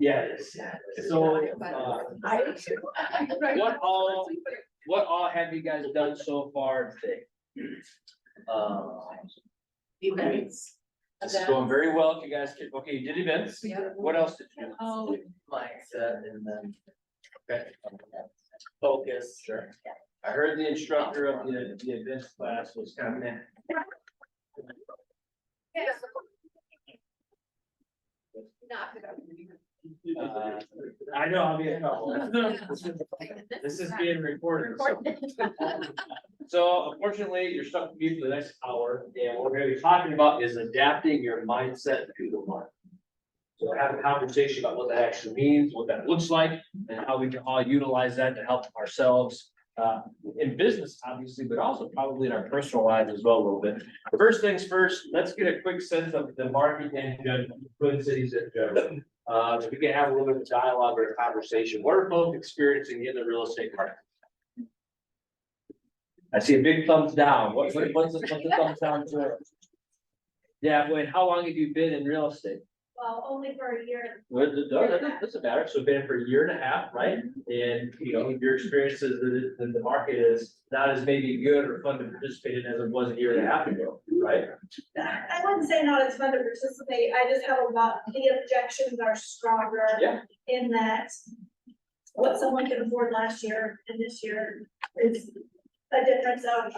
Yeah, it is. So, what all have you guys done so far today? Events. This is going very well. If you guys can, okay, you did events. Yeah. What else did you do? Oh, mindset and then Okay. focus. Sure. I heard the instructor of the events class was coming in. I know, I'll be in trouble. This is being recorded. So unfortunately, you're stuck with me for the next hour, and what we're gonna be talking about is adapting your mindset to the market. So have a conversation about what that actually means, what that looks like, and how we can all utilize that to help ourselves. In business, obviously, but also probably in our personal lives as well a little bit. First things first, let's get a quick sense of the market in Twin Cities in general. So we can have a little bit of dialogue or a conversation. What are folks experiencing in the real estate market? I see a big thumbs down. What's the thumbs down for? Yeah, wait, how long have you been in real estate? Well, only for a year. Well, that doesn't matter. So been for a year and a half, right? And, you know, your experience is that the market is not as maybe good or fun to participate in as it was a year and a half ago, right? I wouldn't say not as fun to participate, I just have a lot, the objections are stronger. Yeah. In that what someone could afford last year and this year is a difference of,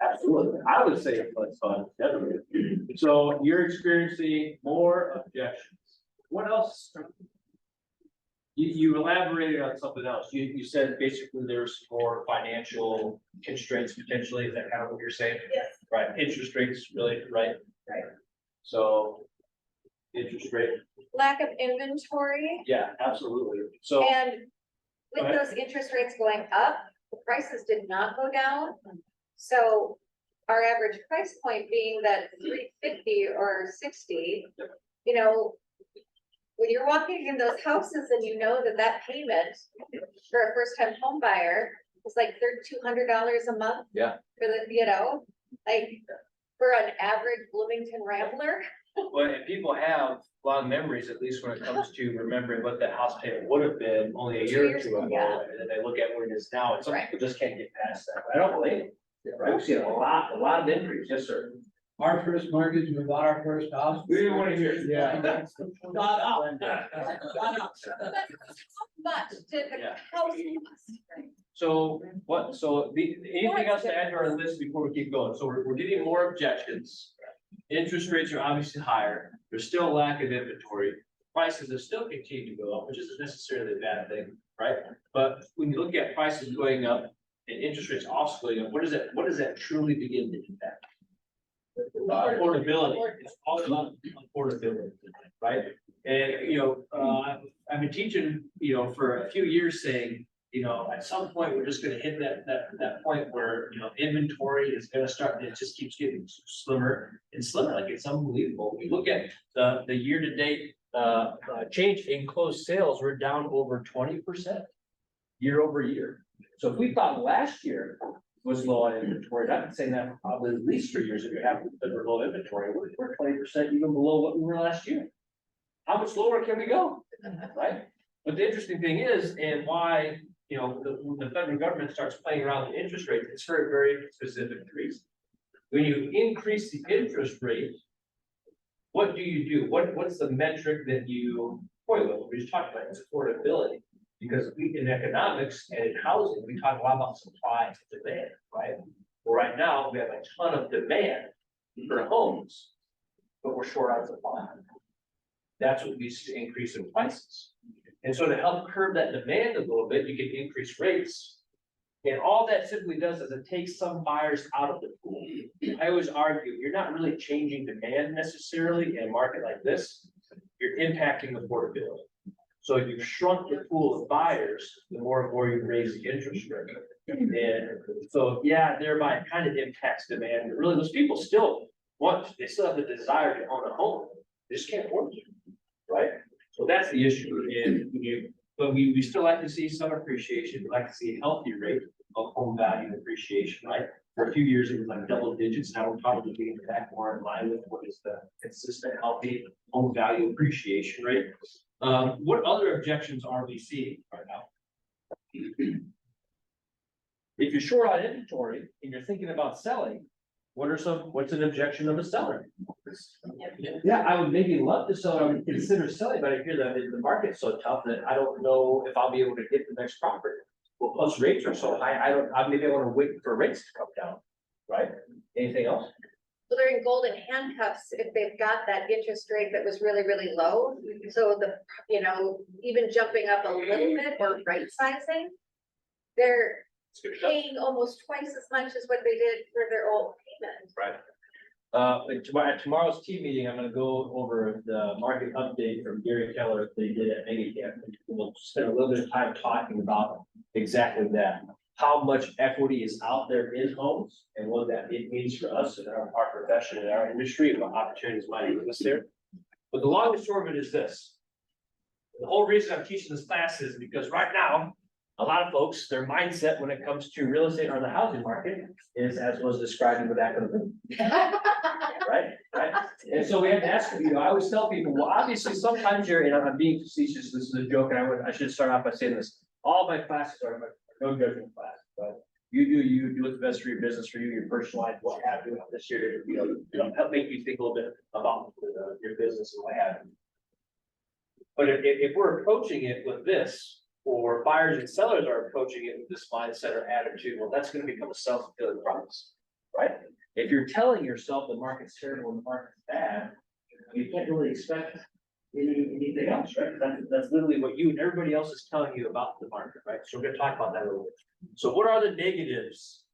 Absolutely. I would say it's fun, definitely. So you're experiencing more objections. What else? You elaborated on something else. You said basically there's more financial constraints potentially. Is that kind of what you're saying? Yes. Right, interest rates, really, right? Right. So interest rate, Lack of inventory, yeah, absolutely. So, and with Go ahead. those interest rates going up, the prices did not go down. So our average price point being that 350 or 60, you know, when you're walking in those houses and you know that that payment for a first time home buyer is like $200 a month. Yeah. For the, you know, like for an average Bloomington Rambler. but if people have long memories, at least when it comes to remembering what that house payment would have been only a year or two ago, Yeah. and then they look at where it is now, and some Right. people just can't get past that. I don't blame them. Right, we've seen a lot of increase, yes, sir. Our first mortgage, we bought our first house. We didn't want to hear. it. Yeah. Got up. Much did the Yeah. house cost? So what, so anything else to add to our list before we keep going? So we're getting more objections. Interest rates are obviously higher. There's still a lack of inventory. Prices have still continued to go up, which isn't necessarily a bad thing, right? But when you look at prices going up and interest rates also going up, what does that truly begin to impact? Affordability. It's all about affordability, right? And, you know, I've been teaching, you know, for a few years saying, you know, at some point, we're just gonna hit that point where, you know, inventory is gonna start, it just keeps getting slimmer and slimmer, like it's unbelievable. We look at the year to date, change in closed sales, we're down over 20% year over year. So if we thought last year was low on inventory, I've been saying that for probably at least 3 years, if you have low inventory, we're 20% even below what we were last year. How much lower can we go, right? But the interesting thing is, and why, you know, the federal government starts playing around with interest rates, it's for a very specific reason. When you increase the interest rate, what do you do? What's the metric that you point with? We just talked about it's affordability. Because we in economics and in housing, we talk a lot about supply and demand, right? Well, right now, we have a ton of demand for homes, but we're short on supply. That's what leads to increase in prices. And so to help curb that demand a little bit, you can increase rates. And all that simply does is it takes some buyers out of the pool. I always argue, you're not really changing demand necessarily in a market like this. You're impacting affordability. So you've shrunk the pool of buyers, the more and more you raise the interest rate. And so, yeah, thereby it kind of impacts demand. Really, those people still they still have the desire to own a home. They just can't afford it, right? So that's the issue. But we still like to see some appreciation. We like to see a healthy rate of home value appreciation, right? For a few years, it was like double digits. Now we're probably getting back more in line with what is the consistent, healthy home value appreciation rate. What other objections are we seeing right now? If you're short on inventory and you're thinking about selling, what's an objection of a seller? Yeah, I would maybe love to sell, I would consider selling, but I hear that the market's so tough that I don't know if I'll be able to get the next property. Well, plus rates are so high, maybe I wanna wait for rates to come down, right? Anything else? Well, they're in golden handcuffs if they've got that interest rate that was really, really low. So even jumping up a little bit or right sizing, they're paying almost twice as much as what they did for their old payment. Right. At tomorrow's team meeting, I'm gonna go over the market update from Gary Keller they did at Mega Camp. We'll spend a little bit of time talking about exactly that. How much equity is out there in homes and what that it means for us in our profession, in our industry, and what opportunities might exist there. But the long and short of it is this. The whole reason I'm teaching this class is because right now, a lot of folks, their mindset when it comes to real estate or the housing market is as was described in the back of the book. Right? And so we have to ask, I always tell people, well, obviously sometimes you're, and I'm being facetious, this is a joke, and I should start off by saying this. All my classes are no judgment class, but you do what's best for your business, for you, your personal life, what have you this year, help make you think a little bit about your business and what have you. But if we're approaching it with this, or buyers and sellers are approaching it with this mindset or attitude, well, that's gonna become a self-fulfilling promise, right? If you're telling yourself the market's terrible and the market's bad, you can't really expect anything else, right? That's literally what you and everybody else is telling you about the market, right? So we're gonna talk about that a little bit. So what are the negatives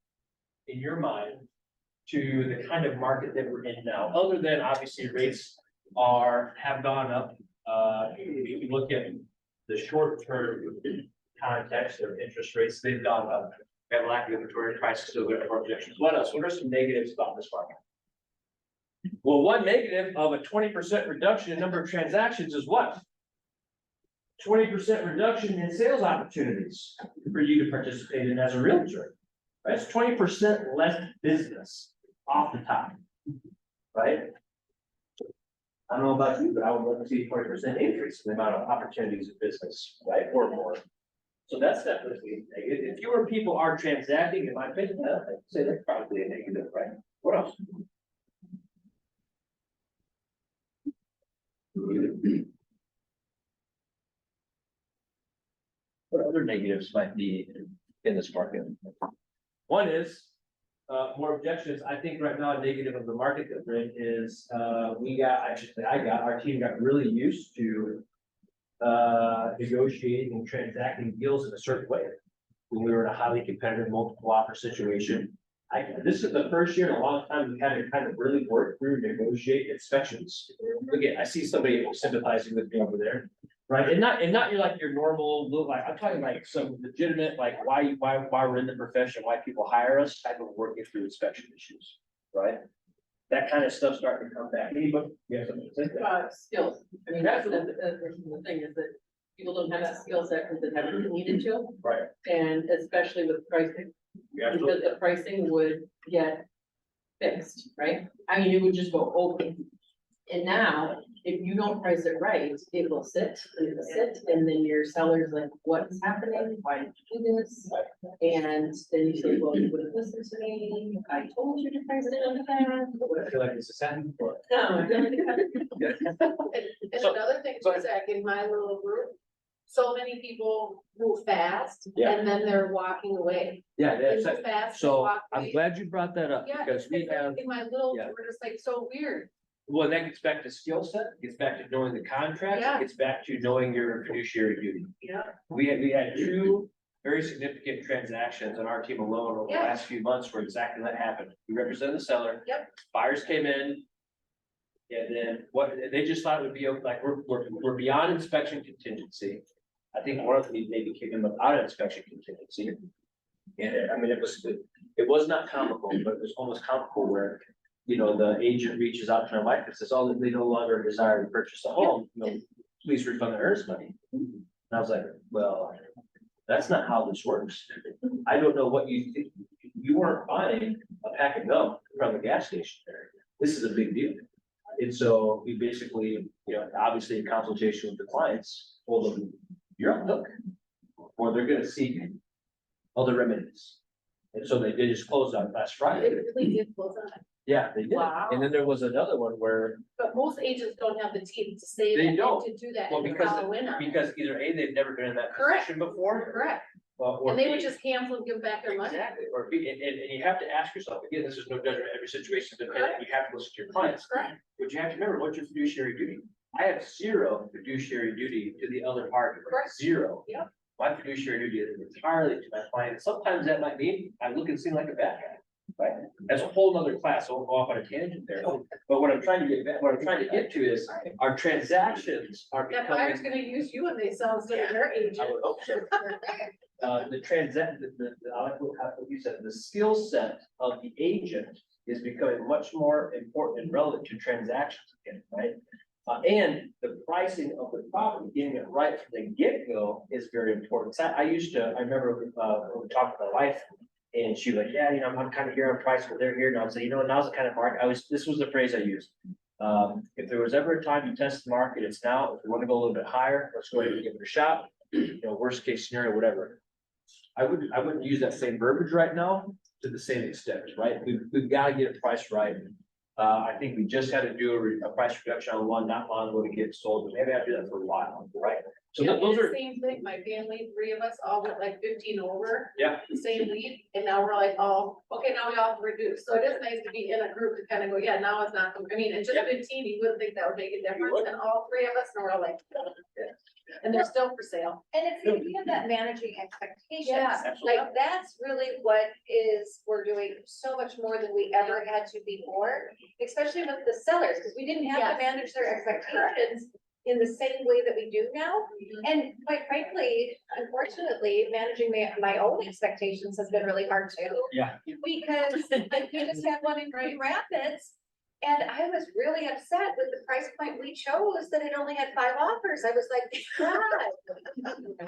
in your mind to the kind of market that we're in now, other than obviously rates have gone up? If you look at the short-term context of interest rates, they've gone up. We have lack of inventory, prices still good for projections. What else? What are some negatives about this market? Well, one negative of a 20% reduction in number of transactions is what? 20% reduction in sales opportunities for you to participate in as a realtor. Right? It's 20% less business off the top, right? I don't know about you, but I would love to see 20% increase in the amount of opportunities of business, right, or more. So that's definitely negative. If fewer people are transacting, in my opinion, I'd say that's probably a negative, right? What else? What other negatives might be in this market? One is more objections. I think right now a negative of the market that we're in is our team got really used to negotiating and transacting deals in a certain way. When we were in a highly competitive multiple offer situation. This is the first year in a long time we've had to kind of really work through negotiate inspections. Again, I see somebody sympathizing with me over there. Right, and not your normal look, like I'm talking like some legitimate, like why we're in the profession, why people hire us, type of working through inspection issues, right? That kind of stuff starting to come back. Anybody? Yeah, something to say that. Skills. I mean, that's the thing is that people don't have that skill set because they haven't needed to. Right. And especially with pricing, Yeah, because the pricing would get fixed, right? I mean, it would just go over. And now, if you don't price it right, it will sit, and then your seller's like, what's happening? Why did you do this? And then you say, well, you would have listened to me, I told you to price it on the I feel like this is happening for. No. And another thing, Zach, in my little group, so many people move fast Yeah. and then they're walking away. Yeah, They that's move fast, they so walk I'm away. glad you brought that up Yeah, because we have. in my little, yeah. we're just like so weird. Well, that gets back to skill set, gets back to knowing the contract, Yeah. gets back to knowing your fiduciary duty. Yeah. We had two very significant transactions on our team alone over the Yeah. last few months where exactly that happened. We represented the seller. Yep. Buyers came in. And then they just thought it would be like, we're beyond inspection contingency. I think one of them maybe kicked them out of inspection contingency. And I mean, it was not comical, but it was almost comical where, the agent reaches out to my wife and says, oh, they no longer desire to purchase a home, please refund the earnest money. And I was like, well, that's not how this works. I don't know what you think. You weren't buying pack of gum from the gas station there. This is a big deal. And so we basically, obviously in consultation with the clients, told them, you're on the hook. Or they're gonna seek other remedies. And so they did just close on last Friday. It really did close on it. Yeah, they did. Wow. And then there was another one where, But most agents don't have the team to say They that, don't. and to do that, well, and because, follow in on it. because either A, they've never been in that Correct. position before. Correct, Or and they B, would just cancel and give back their money. exactly, or B, and you have to ask yourself, again, this is no judgment, every situation, but you have to listen to your clients. Correct. But you have to remember, what's your fiduciary duty? I have zero fiduciary duty to the other party. Correct. Zero. Yep. My fiduciary duty is entirely to my client. Sometimes that might mean I look and seem like a bad guy, right? That's a whole nother class. I won't go off on a tangent there. But what I'm trying to get to is our transactions are That buyer's becoming. gonna use you when they sell instead of their I agent. would hope so. The I like what you said, the skill set of the agent is becoming much more important and relevant to transactions again, right? And the pricing of the property, getting it right from the get-go is very important. So I remember, when we talked to my wife, and she was like, yeah, I'm kind of here on price, but they're here, and I was like, now's the kind of market, this was the phrase I used. If there was ever a time to test the market, it's now. If we want to go a little bit higher, let's go ahead and give it a shot. Worst case scenario, whatever. I wouldn't use that same verbiage right now to the same extent, right? We've got to get it priced right. I think we just had to do a price reduction on one not long ago to get sold, but maybe I'll do that for a while, right? So Yeah, those and are, same thing, my family, 3 of us all went like 15 over. Yeah. The same week, and now we're like, oh, okay, now we all have to reduce, so it is nice to be in a group to kind of go, yeah, now it's not, I mean, it's just Yep. 15, you wouldn't think that would make a difference, wouldn't. and all 3 of us, and we're all like. And they're still for sale. And it's the idea of that managing expectations. Yeah. Absolutely. Like, that's really what we're doing so much more than we ever had to before, especially with the sellers, because we didn't have Yes. to manage their expectations in the same way that we do now. And quite frankly, unfortunately, managing my own expectations has been really hard too. Yeah. Because we just had one in Grand Rapids. And I was really upset with the price point we chose, that it only had 5 offers. I was like, God,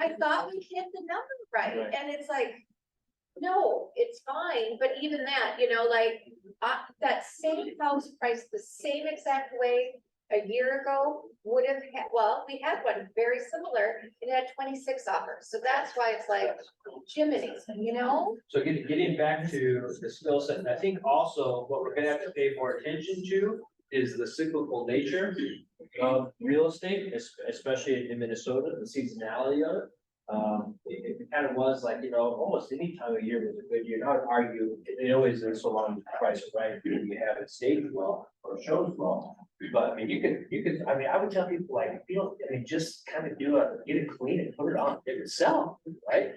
I thought we hit the number right. Right. And it's like, no, it's fine. But even that, that same house priced the same exact way a year ago would have had, we had one very similar. It had 26 offers. So that's why it's like, Jiminy, so getting back to the skill set, and I think also what we're gonna have to pay more attention to is the cyclical nature of real estate, especially in Minnesota, the seasonality of it. It kind of was like, almost any time of year was a good year. I would argue, it always is so long as the price is right, you have it staged well or shows well. But I mean, you could, I would tell people like, just kind of get it clean and put it on, it would sell, right?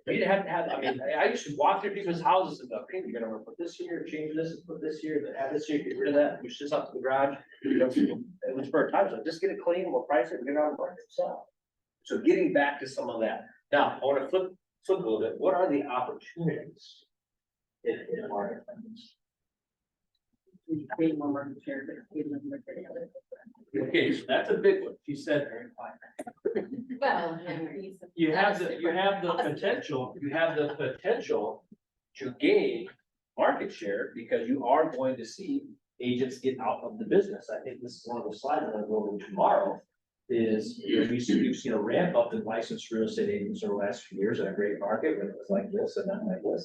You'd have to have, I used to walk through people's houses and go, okay, you're gonna put this here, change this, and put this here, then add this here, get rid of that, push this up to the garage. It was for a time, so just get it clean, we'll price it, and get it on the market, sell. So getting back to some of that. Now, I want to flip a little bit. What are the opportunities in the market? Okay, so that's a big one. She said, Well. you have the potential to gain market share because you are going to see agents get out of the business. I think this is one of the slides that I'm going to tomorrow. We've seen a ramp up in licensed real estate agents over the last few years in a great market when it was like this and not like this.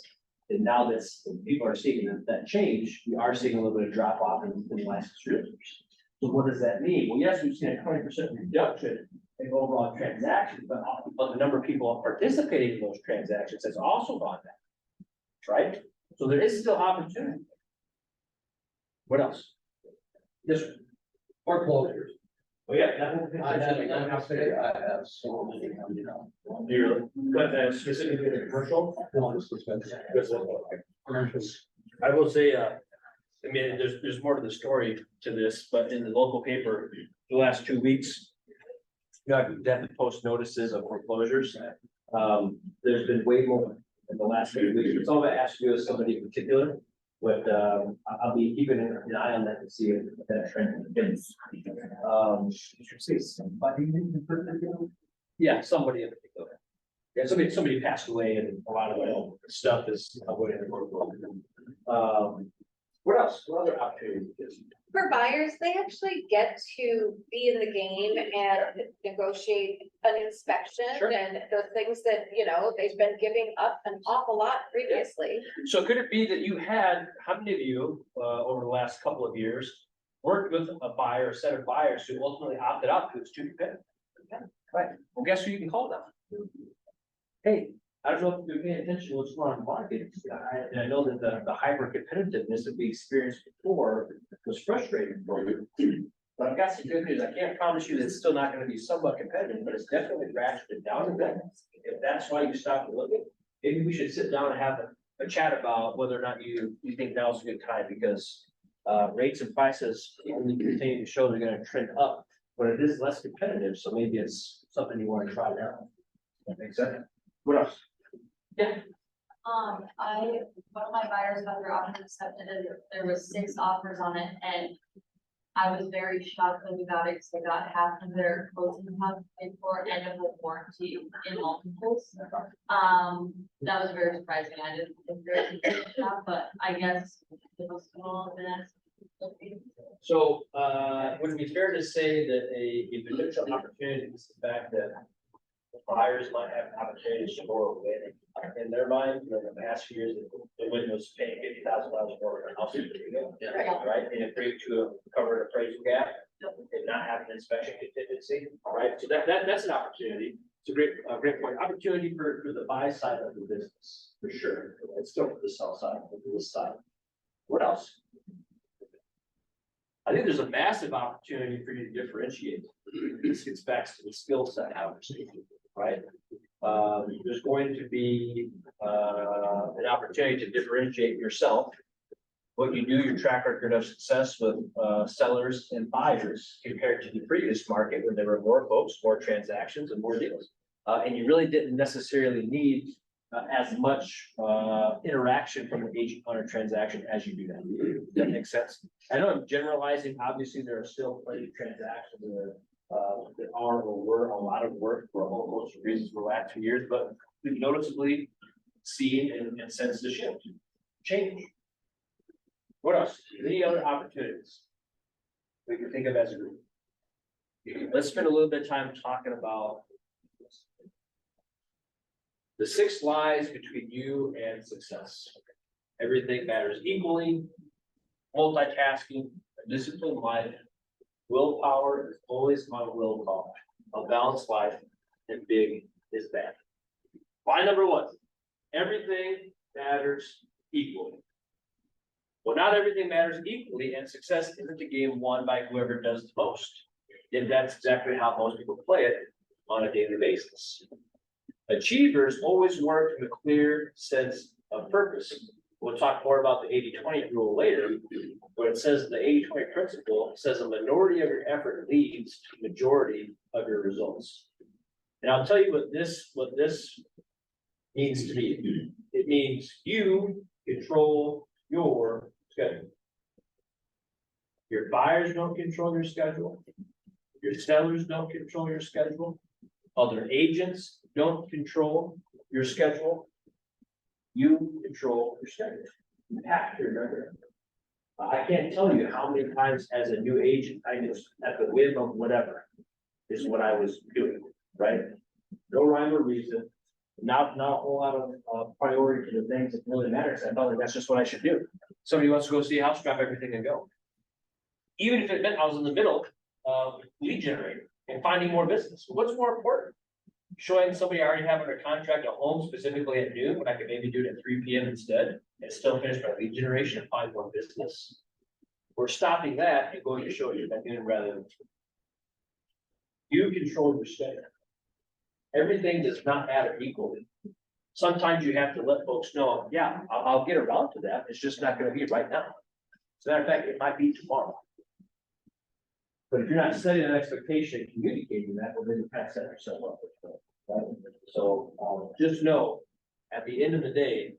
And now that people are seeing that change, we are seeing a little bit of drop off in licensed realtors. So what does that mean? Well, yes, we've seen a 20% reduction in overall transactions, but the number of people participating in those transactions has also gone down. Right? So there is still opportunity. What else? This one. Foreclosures. Oh, yeah. I have so many coming up. But specifically the commercial? No, this is better. Commercials. I will say, there's more to the story to this, but in the local paper, the last 2 weeks. I've definitely post notices of foreclosures. There's been way more in the last 2 weeks. It's all that has to do with somebody in particular. But I'll be keeping an eye on that to see if that trend continues. Yeah, somebody in particular. Yeah, somebody passed away and a lot of the stuff is going in the workbook. What else? What other opportunities? For buyers, they actually get to be in the game and negotiate an inspection Sure. and the things that, you know, they've been giving up an awful lot previously. So could it be that you had, how many of you, over the last couple of years, worked with a buyer, a set of buyers who ultimately opted out because it's too competitive? Right, well, guess who you can call now? Hey, I don't know if you're paying attention to what's going on in the market, and I know that the hyper competitiveness that we experienced before was frustrating for you. But I've got some good news, I can't promise you that it's still not gonna be somewhat competitive, but it's definitely ratcheted down a bit. If that's why you stopped looking, maybe we should sit down and have a chat about whether or not you think now's a good time, because rates and prices only continue to show they're gonna trend up, but it is less competitive, so maybe it's something you wanna try now. That makes sense. What else? Yeah. one of my buyers got their offer accepted and there was 6 offers on it and I was very shocked when we got it, because I got half of their closing costs paid for and a full warranty in multiples. That was very surprising. I didn't think there was a shop, but I guess it was small and that's. So, would it be fair to say that a potential opportunity is the fact that buyers might have an opportunity to score a win in their mind, in the past few years, the win was paying $50,000 more for a house. Right, and it brings to a covered appraisal gap, and not have an inspection contingency, all right, so that's an opportunity. It's a great point, opportunity for the buy side of the business, for sure, it's still for the sell side, for this side. What else? I think there's a massive opportunity for you to differentiate. This gets back to the skill set conversation, right? There's going to be an opportunity to differentiate yourself, what you do, your track record of success with sellers and buyers compared to the previous market when there were more folks, more transactions, and more deals. And you really didn't necessarily need as much interaction from an agent on a transaction as you do now. Does that make sense? I know I'm generalizing, obviously, there are still plenty of transactions that are or were a lot of work for a whole host of reasons for the last 2 years, but we've noticeably seen and sensed the shift, change. What else? Any other opportunities we can think of as a group? Let's spend a little bit of time talking about the 6 lies between you and success. Everything matters equally, multitasking, a disciplined life, willpower is always my will call, a balanced life, and big is bad. Lie number 1, everything matters equally. Well, not everything matters equally, and success isn't a game won by whoever does the most. And that's exactly how most people play it on a daily basis. Achievers always work in a clear sense of purpose. We'll talk more about the 80-20 rule later, but it says the 80-20 principle says a minority of your effort leads to the majority of your results. And I'll tell you what this means to me. It means you control your schedule. Your buyers don't control your schedule. Your sellers don't control your schedule. Other agents don't control your schedule. You control your schedule. You have to remember. I can't tell you how many times as a new agent, I just at the whim of whatever is what I was doing, right? No rhyme or reason, not a whole lot of priority to the things that really matters. I felt like that's just what I should do. Somebody wants to go see a house, drop everything and go. Even if it meant I was in the middle of lead generating and finding more business. What's more important? Showing somebody I already have under contract a home specifically at noon, when I could maybe do it at 3 p.m. instead, and still finish my lead generation and find more business. We're stopping that and going to show you at noon rather than 3. You control your schedule. Everything does not matter equally. Sometimes you have to let folks know, yeah, I'll get around to that. It's just not going to be right now. As a matter of fact, it might be tomorrow. But if you're not setting an expectation, communicating that, well, then you kind of set yourself up. Right? So just know, at the end of the day,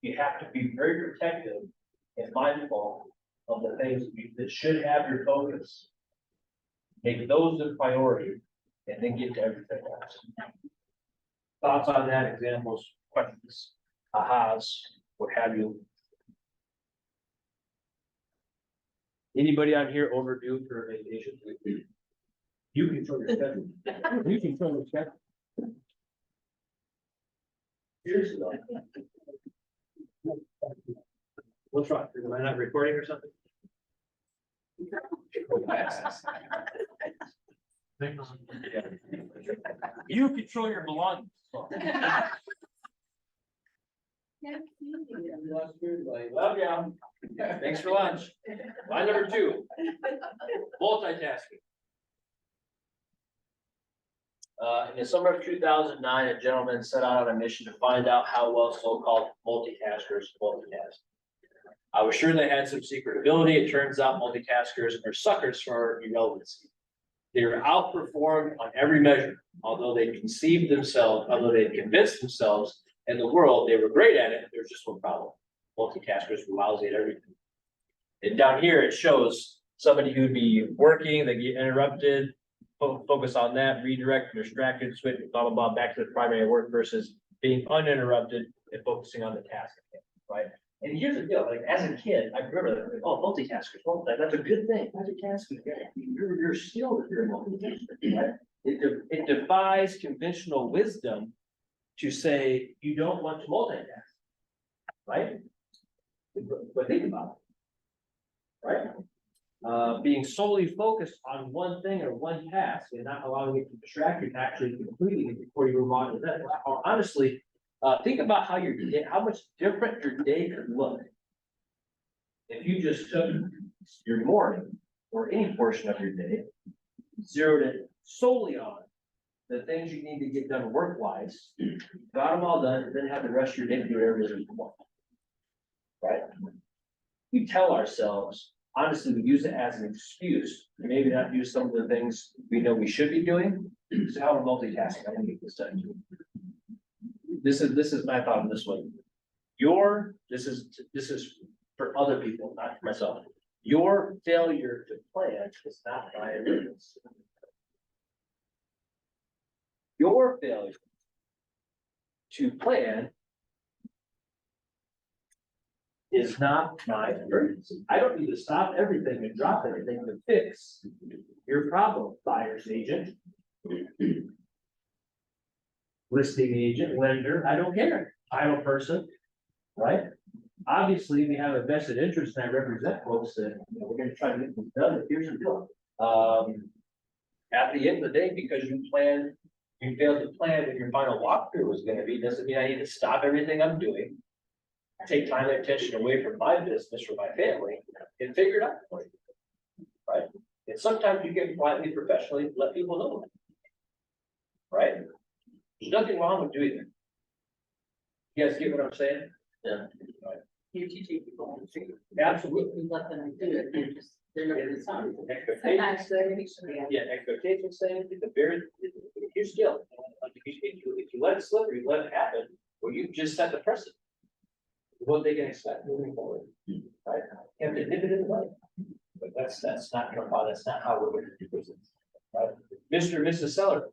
you have to be very protective and mindful of the things that should have your focus. Make those the priority, and then get to everything else. thoughts on that, examples, questions, ahas, what have you? Anybody on here overdue for a vacation? You control your schedule. You control your schedule. Seriously though. What's wrong? Am I not recording or something? You control your belongings. Love ya. Thanks for lunch. Line number 2. Multitasking. In the summer of 2009, a gentleman set out on a mission to find out how well so-called multitaskers multitask. I was sure they had some secret ability. It turns out multitaskers are suckers for irrelevancy. They are outperformed on every measure, although they conceived themselves, although they convinced themselves and the world they were great at it. There's just one problem. Multitaskers were lousy at everything. And down here, it shows somebody who'd be working, they get interrupted, focus on that, redirect, distracted, switch, blah, blah, blah, back to the primary work versus being uninterrupted and focusing on the task, right? And here's the deal, like, as a kid, I remember, like, oh, multitaskers, that's a good thing, multitasking, you're skilled if you're a multitasker, right? It defies conventional wisdom to say you don't want to multitask, right? But think about it, right? Being solely focused on one thing or one task and not allowing it to distract you, actually completing it before you move on to that. Honestly, think about how how much different your day could look if you just took your morning or any portion of your day, zeroed it solely on the things you need to get done work-wise, got them all done, and then have the rest of your day to do whatever it is you want. Right? We tell ourselves, honestly, we use it as an excuse to maybe not do some of the things we know we should be doing. So how we're multitasking, I'm gonna get this done. This is my thought on this one. This is for other people, not for myself. Your failure to plan is not my arrogance. Your failure to plan is not my emergency. I don't need to stop everything and drop everything to fix your problem, buyer's agent, listing agent, lender, I don't care, title person, right? Obviously, we have a vested interest and I represent folks that, we're gonna try to get them done, but here's the deal. At the end of the day, because you failed to plan what your final walkthrough was gonna be, doesn't mean I need to stop everything I'm doing, take time and attention away from my business or my family and figure it out for you. Right? And sometimes you get quietly, professionally, let people know. Right? There's nothing wrong with doing that. You guys get what I'm saying? Yeah. Right. You teach people. Absolutely. You let them do it, they're not gonna stop. Expectations, yeah, expectations saying, here's the deal. If you let it slip or you let it happen, well, you just set the precedent. What they can expect moving forward, right? You have to nip it in the bud. But that's not how we're going to do business, right? Mr. and Mrs. Seller,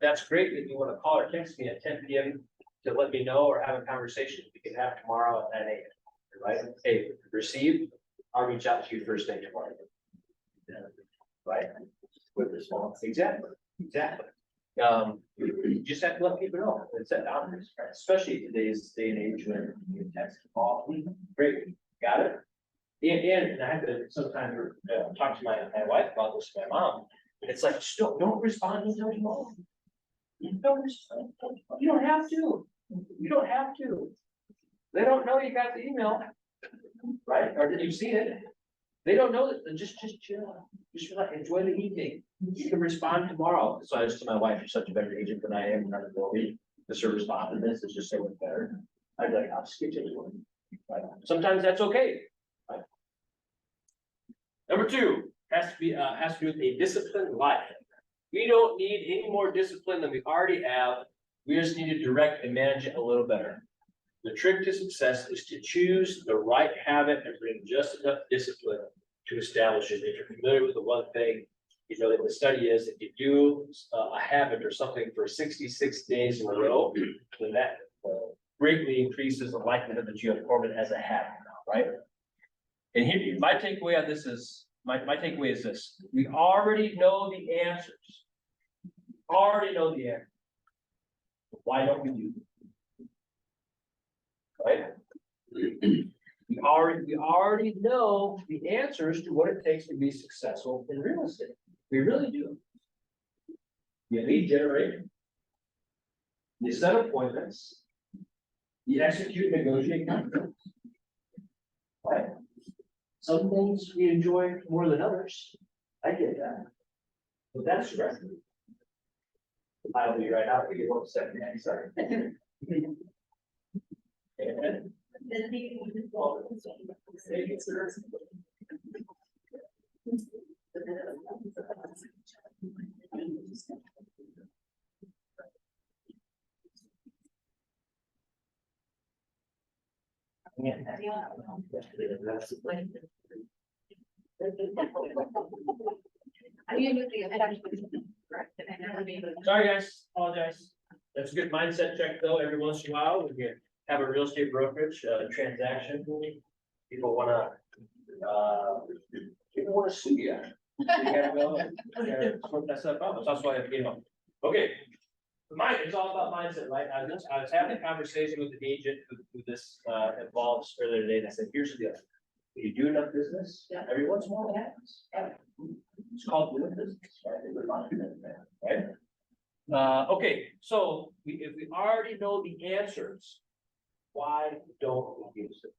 that's great if you want to call or text me at 10 p.m. to let me know or have a conversation. We can have tomorrow at 9 a.m. Right? Hey, received. I'll reach out to you first thing tomorrow. Right? With response. Exactly. You just have to let people know and set boundaries, right? Especially in today's day and age when you text and call. Great, got it. And I have to sometimes talk to my wife about this, my mom. It's like, just don't respond until tomorrow. Don't respond. You don't have to. You don't have to. They don't know you got the email, right? Or that you've seen it. They don't know that. Just chill. Just relax. Enjoy the evening. You can respond tomorrow. So I was to my wife, you're such a better agent than I am. You're not a ability to respond to this. It's just so much better. I'd be like, I'll skip it. Right? Sometimes that's okay. Right? Number 2 has to do with a disciplined life. We don't need any more discipline than we already have. We just need to direct and manage it a little better. The trick to success is to choose the right habit and bring just enough discipline to establish it. If you're familiar with the one thing, you know, the study is if you do a habit or something for 66 days in a row, then that greatly increases the likelihood that you have formed it as a habit, right? And here, my takeaway on this is, my takeaway is this: we already know the answers. Already know the answer. Why don't we do it? Right? We already know the answers to what it takes to be successful in real estate. We really do. You lead generate. You set appointments. You execute, negotiate contracts. Right? Some things we enjoy more than others. I get that. But that's the rest of it. I'll be right out. Give you 1 second. Sorry. And Then he- I mean, with the effect. Correct, and I never made it. sorry, guys, apologize. That's a good mindset check, though. Every once in a while, we can have a real estate brokerage transaction. People wanna sue you. You gotta go, you gotta sort that stuff out. That's why, you know, okay. It's all about mindset, right? I was having a conversation with an agent who this involves earlier today, and I said, here's the deal. If you do enough business, every once in a while it happens. It's called doing business, right? Okay, so if we already know the answers, why don't we use it?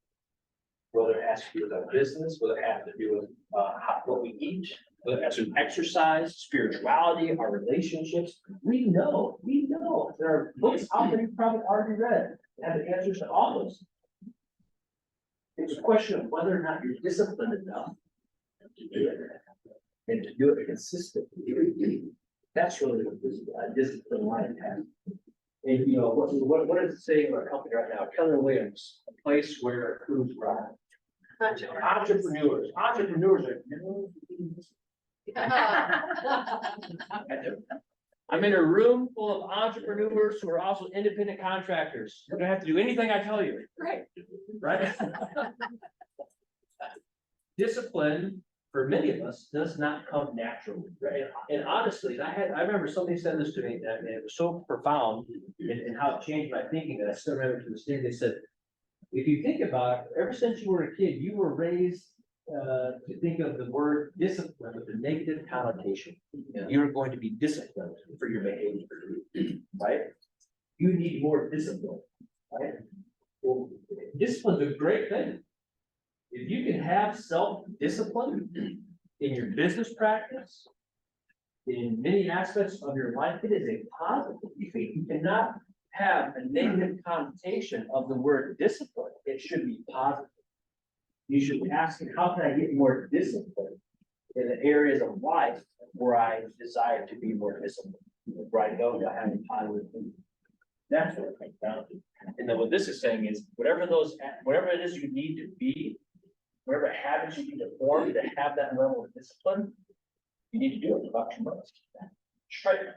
Whether it has to do with our business, whether it has to do with what we eat, whether it has to do with exercise, spirituality, our relationships, we know there are books out there you've probably already read that have the answers to all those. It's a question of whether or not you're disciplined enough to do it and to do it consistently. That's really what this discipline line has. And you know, what is it saying about our company right now? Keller Williams, a place where who's right? Entrepreneurs are. I'm in a room full of entrepreneurs who are also independent contractors. You don't have to do anything I tell you. Right. Right? Discipline, for many of us, does not come naturally, right? And honestly, I remember somebody said this to me, and it was so profound in how it changed my thinking that I still remember to this day. They said, if you think about it, ever since you were a kid, you were raised to think of the word discipline with a negative connotation. You're going to be disciplined for your behavior, right? You need more discipline, right? Well, discipline's a great thing. If you can have self-discipline in your business practice, in many aspects of your life, it is a positive. You cannot have a negative connotation of the word discipline. It should be positive. You should be asking, how can I get more discipline in the areas of life where I desire to be more disciplined, where I know that I have a positive mood. That's what it comes down to. And then what this is saying is, whatever it is you need to be, whatever habits you need to form to have that level of discipline, you need to do it for about 2 months. Try it.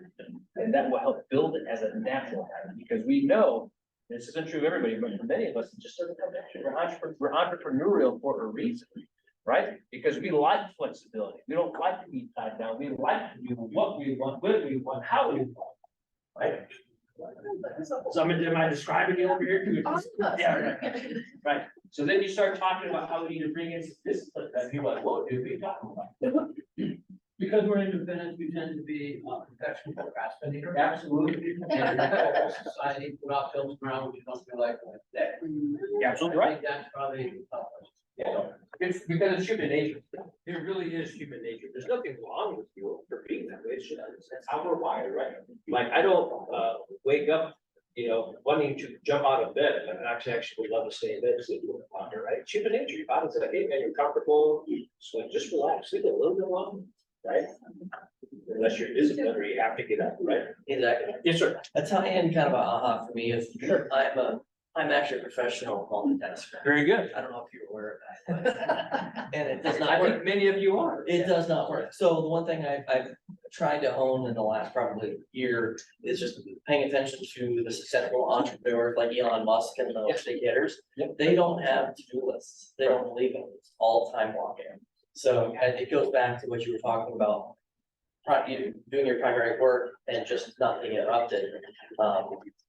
And that will help build it as a natural habit, because we know this isn't true of everybody, but for many of us, it just doesn't come naturally. We're entrepreneurial for a reason, right? Because we like flexibility. We don't like to be tied down. We like to do what we want, when we want, how we want, right? So am I describing it over here? Yeah, right. Right. So then you start talking about how we need to bring in some discipline, and you're like, whoa, dude, what are you talking about? Because we're independent, we tend to be professional procrastinators. Absolutely. And society put our films around, we don't feel like that. Yeah, absolutely I right. think that's probably. Yeah, it's because it's human nature. It really is human nature. There's nothing wrong with you for being that way. It's just, that's how we're wired, right? Like, I don't wake up, you know, wanting to jump out of bed, and I actually would love to stay in bed and sleep a little longer, right? It's human nature. Your body's like, hey man, you're comfortable, so just relax, sleep a little bit longer, right? Unless you're disciplined or you have to get up, right? Exactly. Yes, sir. A tie-in kind of a aha for me is, I'm actually a professional multitasker. Very good. I don't know if you're aware where. And it does I not work. think many of you are. It does not work. So the one thing I've tried to hone in the last probably year is just paying attention to the successful entrepreneurs like Elon Musk and those big hitters. Yep. They don't have to-do lists. They don't believe in it. It's all time walking. So and it goes back to what you were talking about. Doing your primary work and just not being interrupted.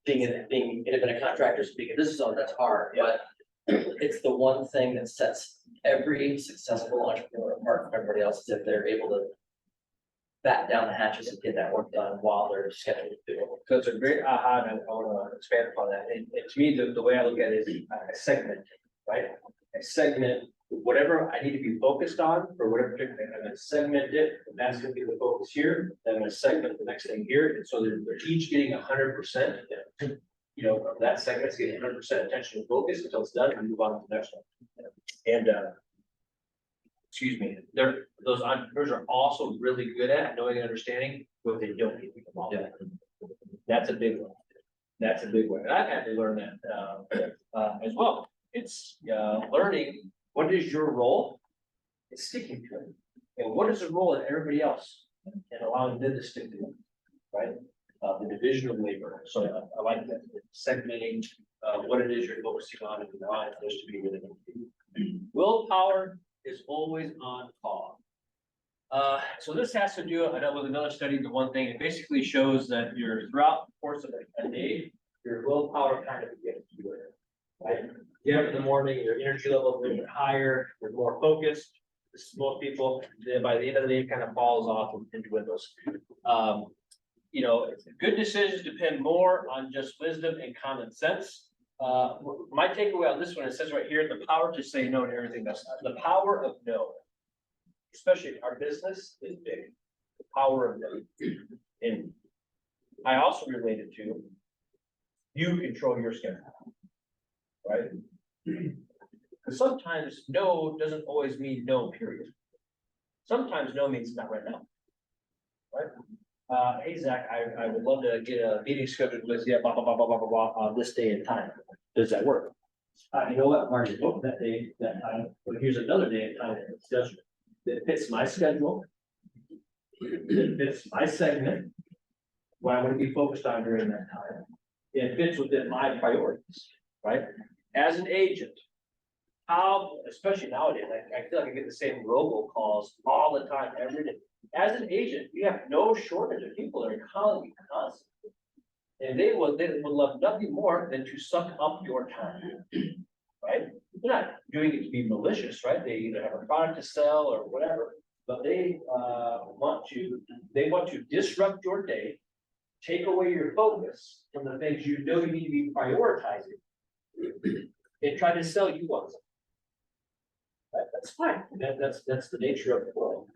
Being independent contractor, speaking, this is all that's hard, but it's the one thing that sets every successful entrepreneur apart from everybody else, is if they're able to batten down the hatches and get that work done while they're scheduled to do it. So it's a great aha, and I wanna expand upon that, and to me, the way I look at it is a segment, right? A segment, whatever I need to be focused on, for whatever particular thing, I'm gonna segment it, and that's gonna be the focus here, then I'm gonna segment the next thing here, and so they're each getting 100%. You know, of that segment's getting 100% attention and focus until it's done, and move on to the next one. And, excuse me, those entrepreneurs are also really good at knowing and understanding what they don't need to be involved in. That's a big one. That's a big one. And I've had to learn that, as well. It's, learning what is your role and sticking to it. And what is the role of everybody else and allowing them to stick to it, right? The division of labor. So I like that segmenting, what it is you're focusing on and allowing others to be really. Willpower is always on call. So this has to do, I know with another study, the one thing, it basically shows that you're throughout the course of a day, your willpower kind of begins to do it. Right? Get up in the morning, your energy level is a little bit higher, you're more focused. This is most people, then by the end of the day, it kind of falls off into windows. You know, good decisions depend more on just wisdom and common sense. My takeaway on this one, it says right here, the power to say no to everything that's the power of no. Especially our business is big, the power of no. And I also related to, you control your schedule, right? Because sometimes no doesn't always mean no, period. Sometimes no means not right now, right? Hey, Zach, I would love to get a meeting scheduled with you, blah, blah, blah, blah, blah, blah, blah, on this day and time. Does that work? You know what, Mark, booked that day, that time, but here's another day and time that fits my schedule. That fits my segment, what I'm gonna be focused on during that time. It fits within my priorities, right? As an agent, how, especially nowadays, I feel like I get the same robocalls all the time, every day. As an agent, you have no shortage of people that are calling you constantly. And they would love nothing more than to suck up your time, right? They're not doing it to be malicious, right? They either have a product to sell or whatever, but they want to disrupt your day, take away your focus from the things you know you need to be prioritizing, and try to sell you on something. That's fine. That's the nature of the world.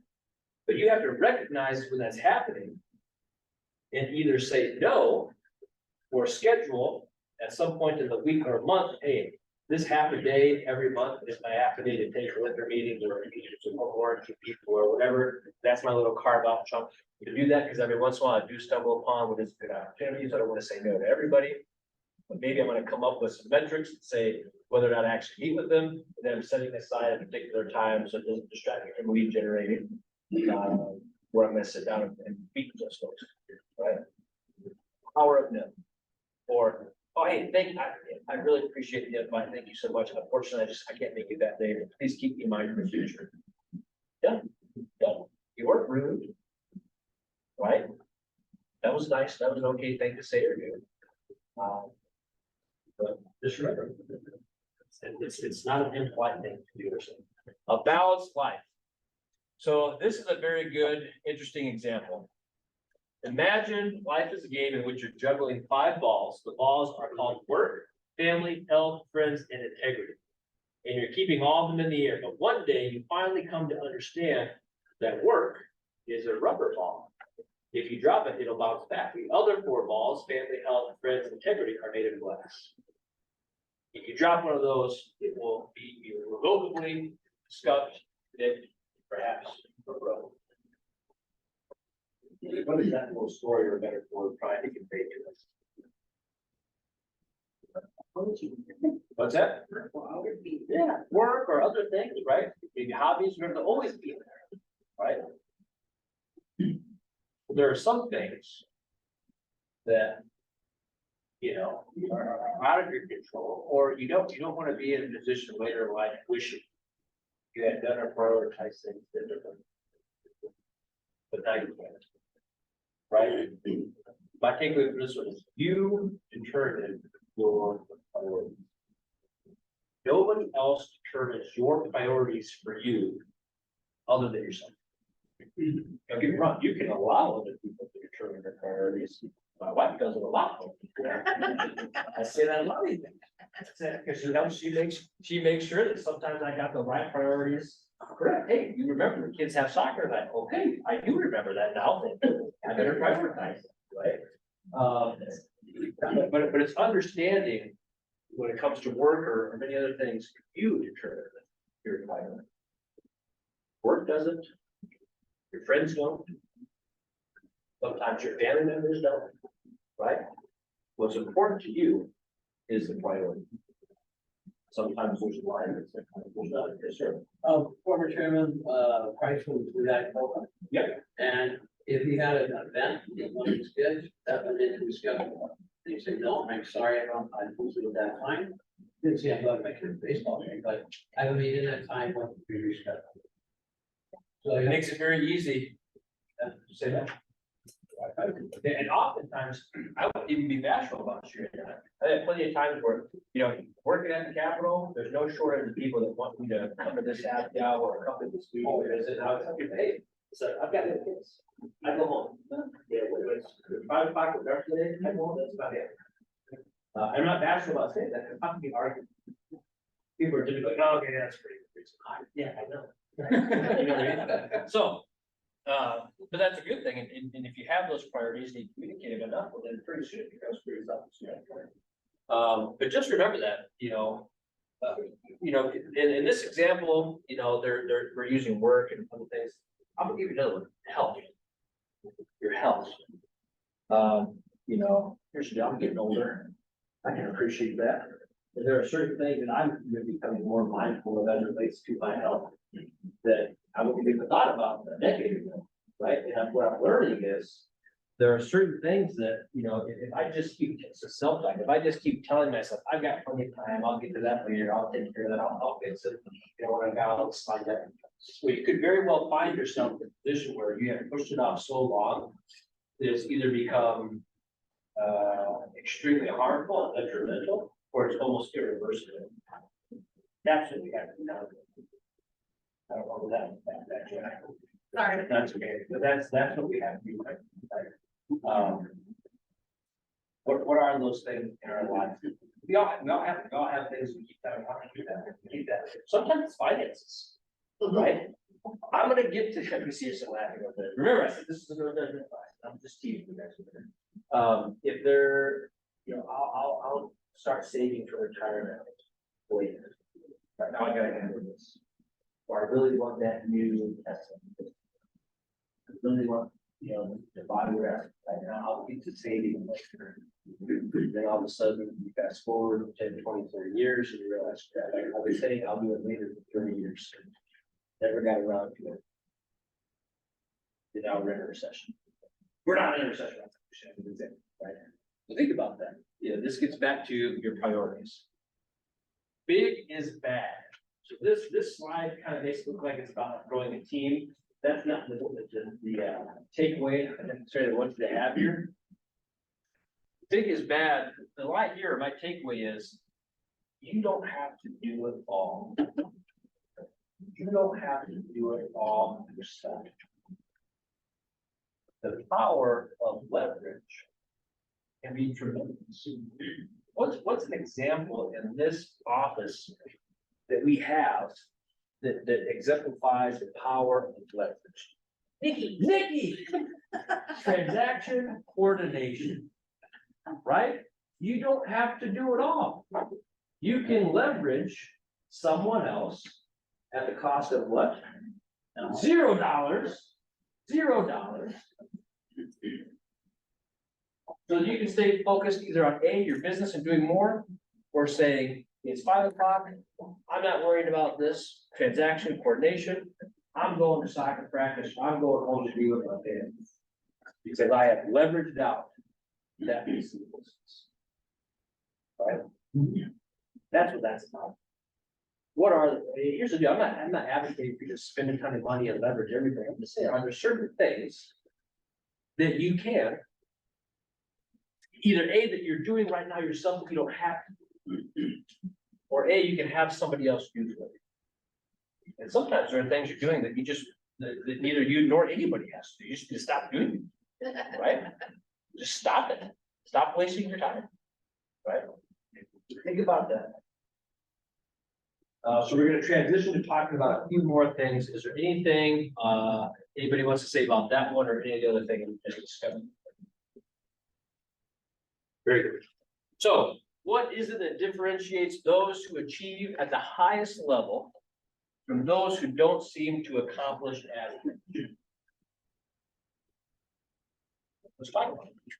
But you have to recognize when that's happening and either say no or schedule at some point in the week or month, hey, this half a day every month is my half a day to take liquor meetings or warranty people or whatever. That's my little carve out chunk. To do that because every once in a while I do stumble upon what is good opportunities. I don't want to say no to everybody. But maybe I'm going to come up with some metrics and say whether or not I actually meet with them, and then I'm setting aside a particular time so it doesn't distract me from lead generating. Where I'm gonna sit down and meet with those folks, right? Power of no. Or, oh, hey, thank you, I really appreciate the invite, thank you so much. Unfortunately, I can't make it that day, but please keep me in mind for the future. Yeah, you weren't rude, right? That was nice, that was an okay thing to say or do. But just remember, it's not an impolite thing to do or something. A balanced life. So this is a very good, interesting example. Imagine life is a game in which you're juggling 5 balls. The balls are called work, family, health, friends, and integrity. And you're keeping all of them in the air. But one day you finally come to understand that work is a rubber ball. If you drop it, it'll bounce back. The other 4 balls, family, health, friends, and integrity, are made of glass. If you drop one of those, it will be irrevocably scuffed, nicked, perhaps broken. What is that little story or metaphor trying to convey to us? What's that? Yeah, work or other things, right? Maybe hobbies are gonna always be there, right? There are some things that, you know, are out of your control, or you don't wanna be in a position later in life wishing you had done or prioritized things differently. But now you can't. Right? My takeaway from this one is you determine your priorities. Nobody else determines your priorities for you other than yourself. Don't get me wrong, you can allow other people to determine their priorities. My wife doesn't allow. I say that a lot of things. Because you know, she makes sure that sometimes I got the right priorities. Correct. Hey, you remember the kids have soccer night. Okay, I do remember that now. I better prioritize it, right? But it's understanding when it comes to work or many other things, you determine your priority. Work doesn't. Your friends don't. Sometimes your family members don't, right? What's important to you is the priority. Sometimes there's a line, and sometimes there's not, yes, sir. Former chairman, Price was with that. Yep. And if he had an event, one of his kids, that went into his schedule. And he said, no, I'm sorry, I was with that time. Didn't say I'm going to make it a baseball game, but I will need in that time when we reschedule. So It makes it very easy to say that. And oftentimes, I wouldn't even be bashful about sharing that. I had plenty of times where, you know, working at the Capitol, there's no shortage of people that want me to come to this happy hour or come to this meeting or visit. I was like, hey, so I've got little kids. I go home. Yeah, when it's 5 o'clock or dark today, I go home, that's about it. I'm not bashful about saying that. I'm not gonna be arguing. People are typically like, oh, okay, that's pretty good reason. Yeah, I know. You know what I mean? So, but that's a good thing, and if you have those priorities, you communicate them enough, well, then pretty soon it becomes pretty self. But just remember that, you know, in this example, you know, we're using work and other things. I'm gonna give you another one, health. Your health. You know, here's the deal, I'm getting older. I can appreciate that. But there are certain things that I'm becoming more mindful of as it relates to my health that I wouldn't even thought about a decade ago, right? And what I'm learning is there are certain things that, you know, if I just keep, it's a self-talk, if I just keep telling myself, I've got plenty of time, I'll get to that later, I'll take care of that, I'll fix it, you know, when I got, I'll find that. Well, you could very well find yourself in a position where you have pushed it off so long that it's either become extremely harmful and detrimental, or it's almost irreversible. That's what we have to know. I don't know that. Sorry. That's okay, but that's what we have to do. Right? What are those things in our lives? We all have things we keep that, we keep that. Sometimes it's finances, right? I'm gonna get to, let me see yourself laughing over there. Remember, I said this is another advice. I'm just teasing you guys. If they're, you know, I'll start saving for retirement later. Right now, I gotta handle this. Or I really want that new Tesla. I really want, you know, the body rest right now, I'll get to saving later. Then all of a sudden, you fast forward 10, 20, 30 years, and you realize, that I'll be saying I'll do it later than 30 years. Never got around to it. Now we're in a recession. We're not in a recession, right? So think about that. Yeah, this gets back to your priorities. Big is bad. So this slide kind of makes it look like it's about growing a team. That's not the takeaway I necessarily want you to have here. Big is bad. The line here, my takeaway is you don't have to do it all. You don't have to do it all yourself. The power of leverage can be tremendous. What's an example in this office that we have that exemplifies the power of leverage? Nikki, transaction coordination, right? You don't have to do it all. You can leverage someone else at the cost of what? $0. $0. So you can stay focused either on A, your business and doing more, We're saying, it's 5 o'clock, I'm not worried about this transaction coordination. I'm going to soccer practice, I'm going home to be with my family. Because I have leveraged out that piece of the business. Right? That's what that's about. What are, here's the deal, I'm not advocating for you to spend a ton of money and leverage everything, I'm just saying, are there certain things that you can either A, that you're doing right now yourself, that you don't have to, or A, you can have somebody else do for you. And sometimes there are things you're doing that you just, that neither you nor anybody has to do, you just need to stop doing it, right? Just stop it, stop wasting your time, right? Think about that. So we're gonna transition to talking about a few more things. Is there anything, anybody wants to say about that one or any other thing we just discussed? Very good. So what is it that differentiates those who achieve at the highest level from those who don't seem to accomplish as much? Let's talk about it.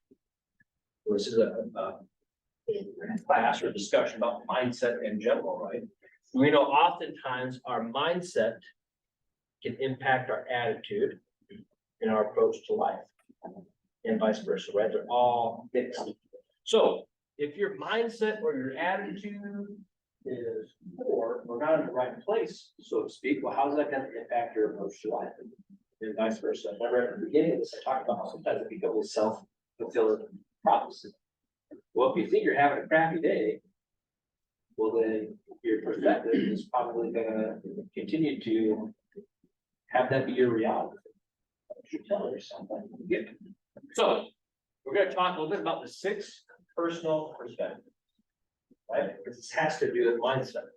This is a class or discussion about mindset in general, right? We know oftentimes our mindset can impact our attitude and our approach to life, and vice versa, right? They're all mixed. So if your mindset or your attitude is poor or not in the right place, so to speak, well, how's that going to impact your approach to life, and vice versa? Remember at the beginning of this, I talked about how sometimes it becomes a self-fulfilling prophecy. Well, if you think you're having a crappy day, well, then your perspective is probably gonna continue to have that be your reality. You tell yourself that. Yeah. So we're gonna talk a little bit about the 6 personal perspectives, right? Because this has to do with mindset.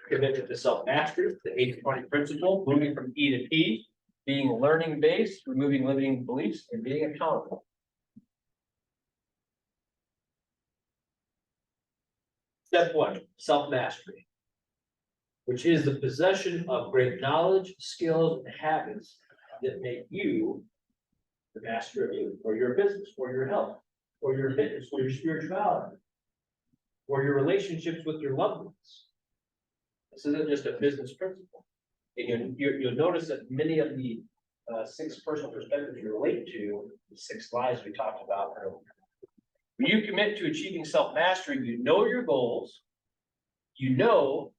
Commitment to self-mastery, the 80-20 principle, moving from E to P, being learning based, removing limiting beliefs, and being accountable. Step 1, self-mastery, which is the possession of great knowledge, skills, and habits that make you the master of you, or your business, or your health, or your fitness, or your spirituality, or your relationships with your loved ones. This isn't just a business principle. And you'll notice that many of the 6 personal perspectives you relate to the 6 lives we talked about earlier. When you commit to achieving self-mastery, you know your goals, you know,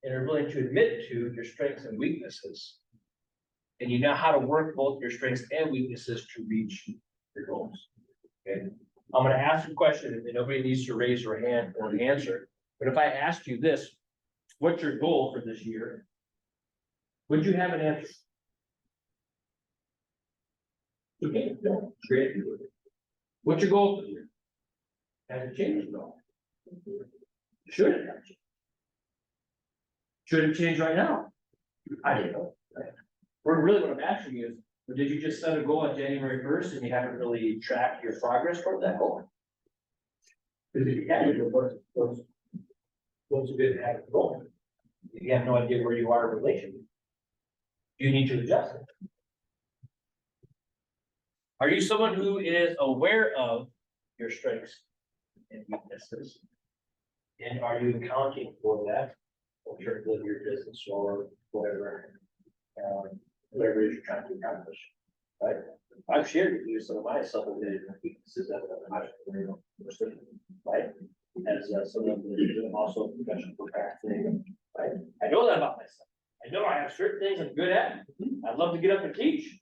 and are willing to admit to your strengths and weaknesses. And you know how to work both your strengths and weaknesses to reach your goals. Okay. I'm going to ask a question and nobody needs to raise their hand or answer. But if I asked you this, what's your goal for this year? Would you have an answer? Okay, no, great. What's your goal for the year? Has it changed at all? Should it have changed? Should it change right now? I don't know. We're really what I'm asking you is, but did you just set a goal on January 1st and you haven't really tracked your progress toward that goal? Because if you haven't, what's a good habit goal? You have no idea where you are in relation. You need to adjust it. Are you someone who is aware of your strengths and weaknesses? And are you accounting for that in terms of your business or whatever, whatever it is you're trying to accomplish, right? I've shared with you some of my self-limited weaknesses that I'm right? As some of them also professional procrastinating, right? I know that about myself. I know I have certain things I'm good at. I'd love to get up and teach,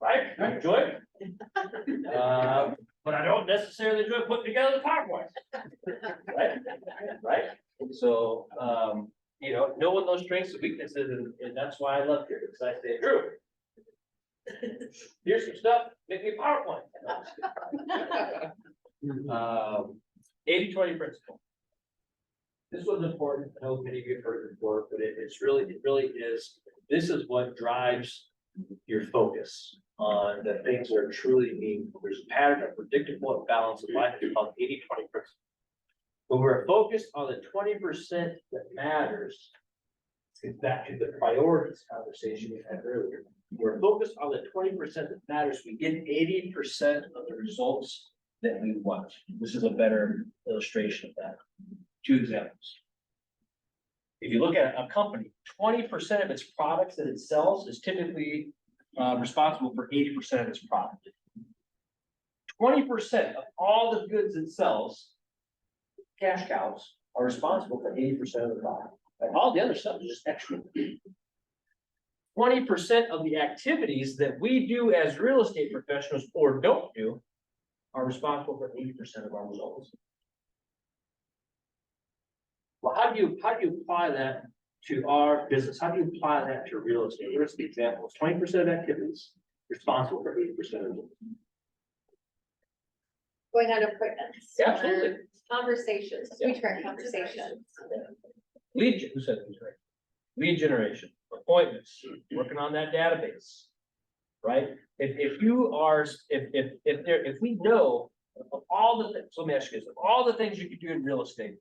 right? I enjoy it. But I don't necessarily enjoy putting together the PowerPoint. Right? Right? So, you know, knowing those strengths and weaknesses, and that's why I love here, because I say, Drew, here's some stuff, make me a PowerPoint. 80-20 principle. This was important. I know many of you have heard it before, but it really is. This is what drives your focus on the things that are truly meaningful. There's a pattern of predictable and balanced life called 80-20 principle. When we're focused on the 20% that matters, it's back to the priorities conversation we had earlier. We're focused on the 20% that matters. We get 80% of the results that we want. This is a better illustration of that. two examples. If you look at a company, 20% of its products that it sells is typically responsible for 80% of its profit. 20% of all the goods it sells, cash cows, are responsible for 80% of the profit. And all the other stuff is just extra. 20% of the activities that we do as real estate professionals or don't do are responsible for 80% of our results. Well, how do you apply that to our business? How do you apply that to real estate? Here's the example: 20% of activities responsible for 80% of it. Going on appointments. Yeah, absolutely. or Conversations, we turn conversations. Who said this, right? Lead generation, appointments, working on that database. Right? If we know of all the things, let me ask you this, of all the things you could do in real estate,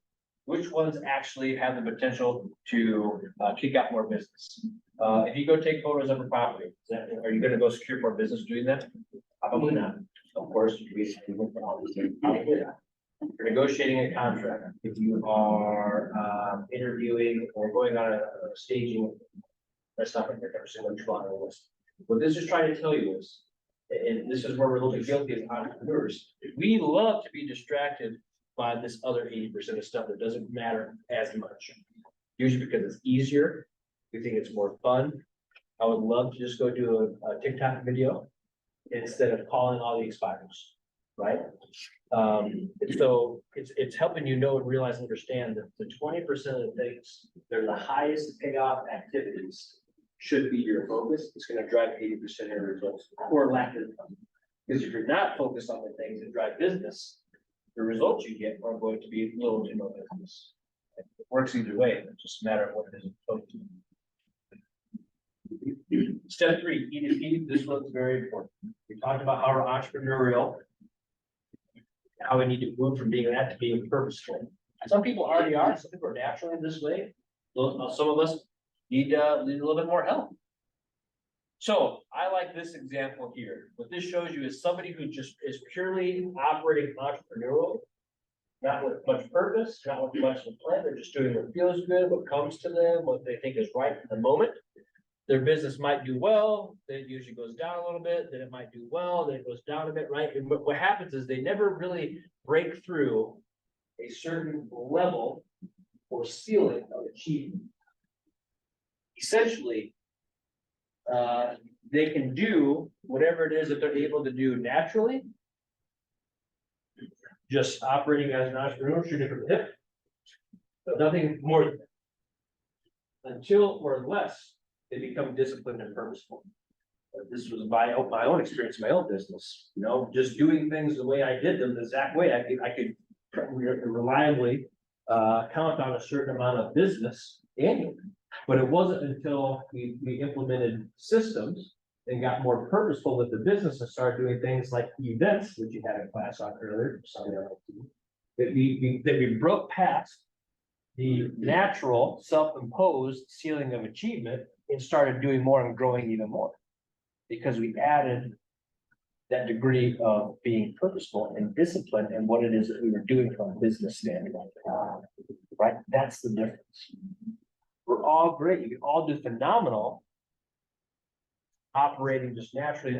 which ones actually have the potential to kick out more business? If you go take photos of a property, are you gonna go secure more business doing that? Probably not. Of course, probably not. You're negotiating a contract, if you are interviewing or going on a staging, that's not what you're ever saying, which one on the list. What this is trying to tell you is, and this is where we're a little bit guilty as entrepreneurs, we love to be distracted by this other 80% of stuff that doesn't matter as much. Usually because it's easier, we think it's more fun. I would love to just go do a TikTok video instead of calling all the expirers, right? So it's helping you know and realize and understand that the 20% of the things, they're the highest payoff activities should be your focus. It's gonna drive 80% of your results or lack of. Because if you're not focused on the things that drive business, the results you get are going to be little to no business. It works either way, it's just a matter of what it is you're focused on. Step 3, E2P, this one's very important. We talked about how we're entrepreneurial, how we need to move from being that to being purposeful. Some people already are, some people are naturally this way. Some of us need a little bit more help. So I like this example here. What this shows you is somebody who just is purely operating entrepreneurial, not with much purpose, not with much of a plan. They're just doing what feels good, what comes to them, what they think is right in the moment. Their business might do well, then it usually goes down a little bit, then it might do well, then it goes down a bit, right? And what happens is they never really break through a certain level or ceiling of achievement. Essentially, they can do whatever it is that they're able to do naturally, just operating as an entrepreneur, shooting from the hip, but nothing more than that. Until or unless they become disciplined and purposeful. This was my own experience, my own business, you know, just doing things the way I did them, the exact way I could reliably count on a certain amount of business annually. But it wasn't until we implemented systems and got more purposeful with the business and started doing things like events, which you had a class on earlier, that we broke past the natural self-imposed ceiling of achievement and started doing more and growing even more. Because we added that degree of being purposeful and disciplined in what it is that we were doing from a business standpoint. Right? That's the difference. We're all great. You can all do phenomenal operating just naturally.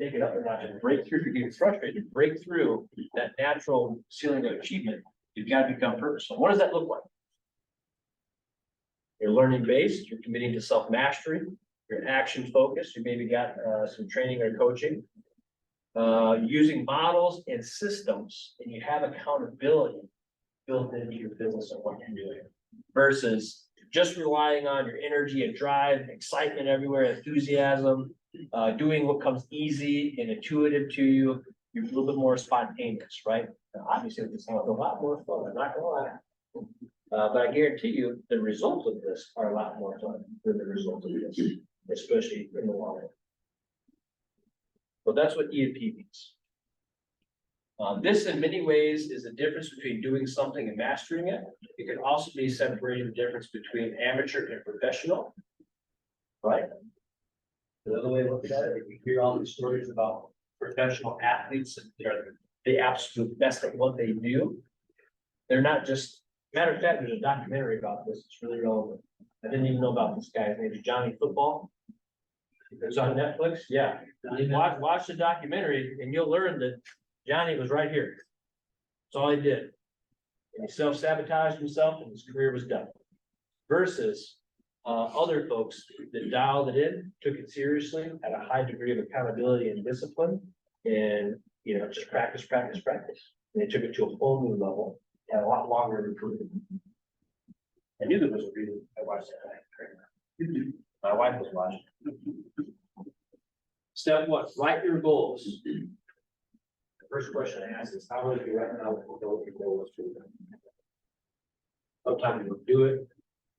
Take it up a notch and break through. If you're getting frustrated, break through that natural ceiling of achievement. You've got to become purposeful. What does that look like? You're learning based. You're committing to self-mastery. You're action focused. You maybe got some training or coaching. Using models and systems, and you have accountability built into your business and what you're doing, versus just relying on your energy and drive, excitement everywhere, enthusiasm, doing what comes easy and intuitive to you. You're a little bit more spontaneous, right? Now, obviously, this sounds a lot more fun. I'm not gonna lie. But I guarantee you, the results of this are a lot more fun than the results of this, especially in the long run. So that's what E2P means. This in many ways is the difference between doing something and mastering it. It can also be separating the difference between amateur and professional, right? Another way to look at it, you hear all these stories about professional athletes, and they're the absolute best at what they do. They're not just Matter of fact, there's a documentary about this, it's really relevant. I didn't even know about this guy, his name is Johnny Football. It's on Netflix, yeah. Watch the documentary and you'll learn that Johnny was right here. That's all he did. And he self-sabotaged himself and his career was done. Versus other folks that dialed it in, took it seriously, had a high degree of accountability and discipline. And, you know, just practice. And they took it to a whole new level, had a lot longer to improve it. I knew there was a reason I watched that. My wife was watching. Step one, write your goals. The first question I ask is, how will you write down what your goals are? Sometimes you don't do it,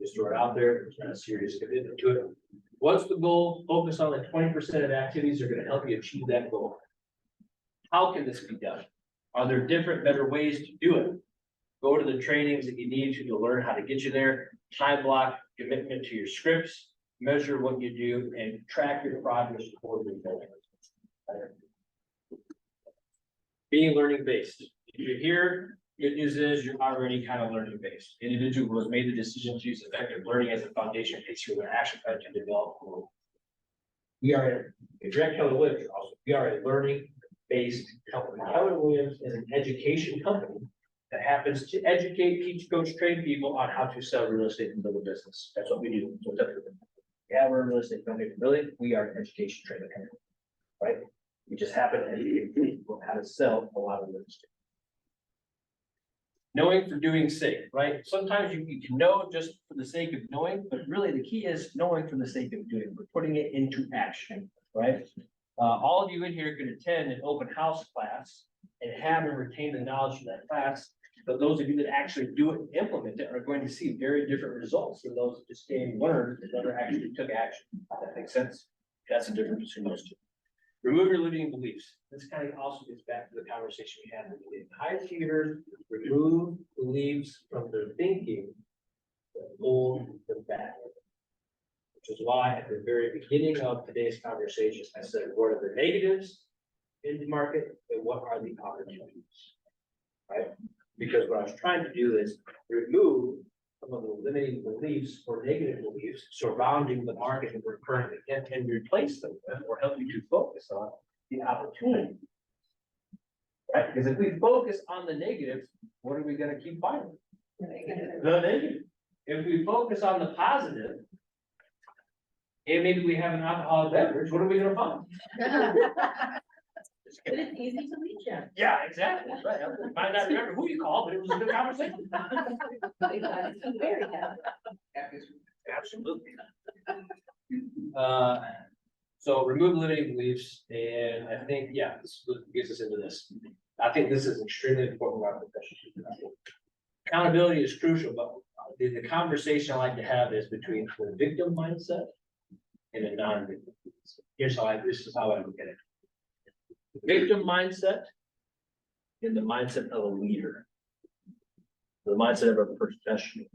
just throw it out there, it's not a serious commitment to it. What's the goal? Focus on the 20% of activities that are gonna help you achieve that goal. How can this be done? Are there different, better ways to do it? Go to the trainings that you need to learn how to get you there, time block, commitment to your scripts, measure what you do, and track your progress toward the goal. Being learning based. If you're here, good news is you're already kind of learning based. Individual who has made the decision to use effective learning as a foundation piece for their action plan to develop. We are a direct Keller Williams, also, we are a learning based company. Keller Williams is an education company that happens to educate, teach, coach, train people on how to sell real estate and build a business. That's what we do. So that's what we do. Yeah, we're a real estate company. Really, we are an education training company, right? We just happen to educate people how to sell a lot of real estate. Knowing for doing sake, right? Sometimes you can know just for the sake of knowing, but really the key is knowing for the sake of doing. We're putting it into action, right? All of you in here can attend an open house class and have and retain the knowledge from that class. But those of you that actually do it and implement it are going to see very different results than those that just came and learned and never actually took action. That makes sense? That's the difference between those two. Remove your limiting beliefs. This kind of also gets back to the conversation we had with high achievers. Remove beliefs from their thinking that hold them back. Which is why at the very beginning of today's conversation, I said, what are the negatives in the market and what are the opportunities? Right? Because what I was trying to do is remove some of the limiting beliefs or negative beliefs surrounding the market that we're currently in and replace them with or help you to focus on the opportunity. Right? Because if we focus on the negatives, what are we going to keep finding? The negative. If we focus on the positive, and maybe we have an alcoholic beverage, what are we going to find? But it's easy to reach you. Yeah, exactly. Right. I might not remember who you called, but it was a good conversation. Very happy. Absolutely. So remove limiting beliefs, and I think, yeah, this gets us into this. I think this is extremely important in our profession. Accountability is crucial, but the conversation I like to have is between the victim mindset and a non-victim. This is how I look at it. Victim mindset and the mindset of a leader. The mindset of a professional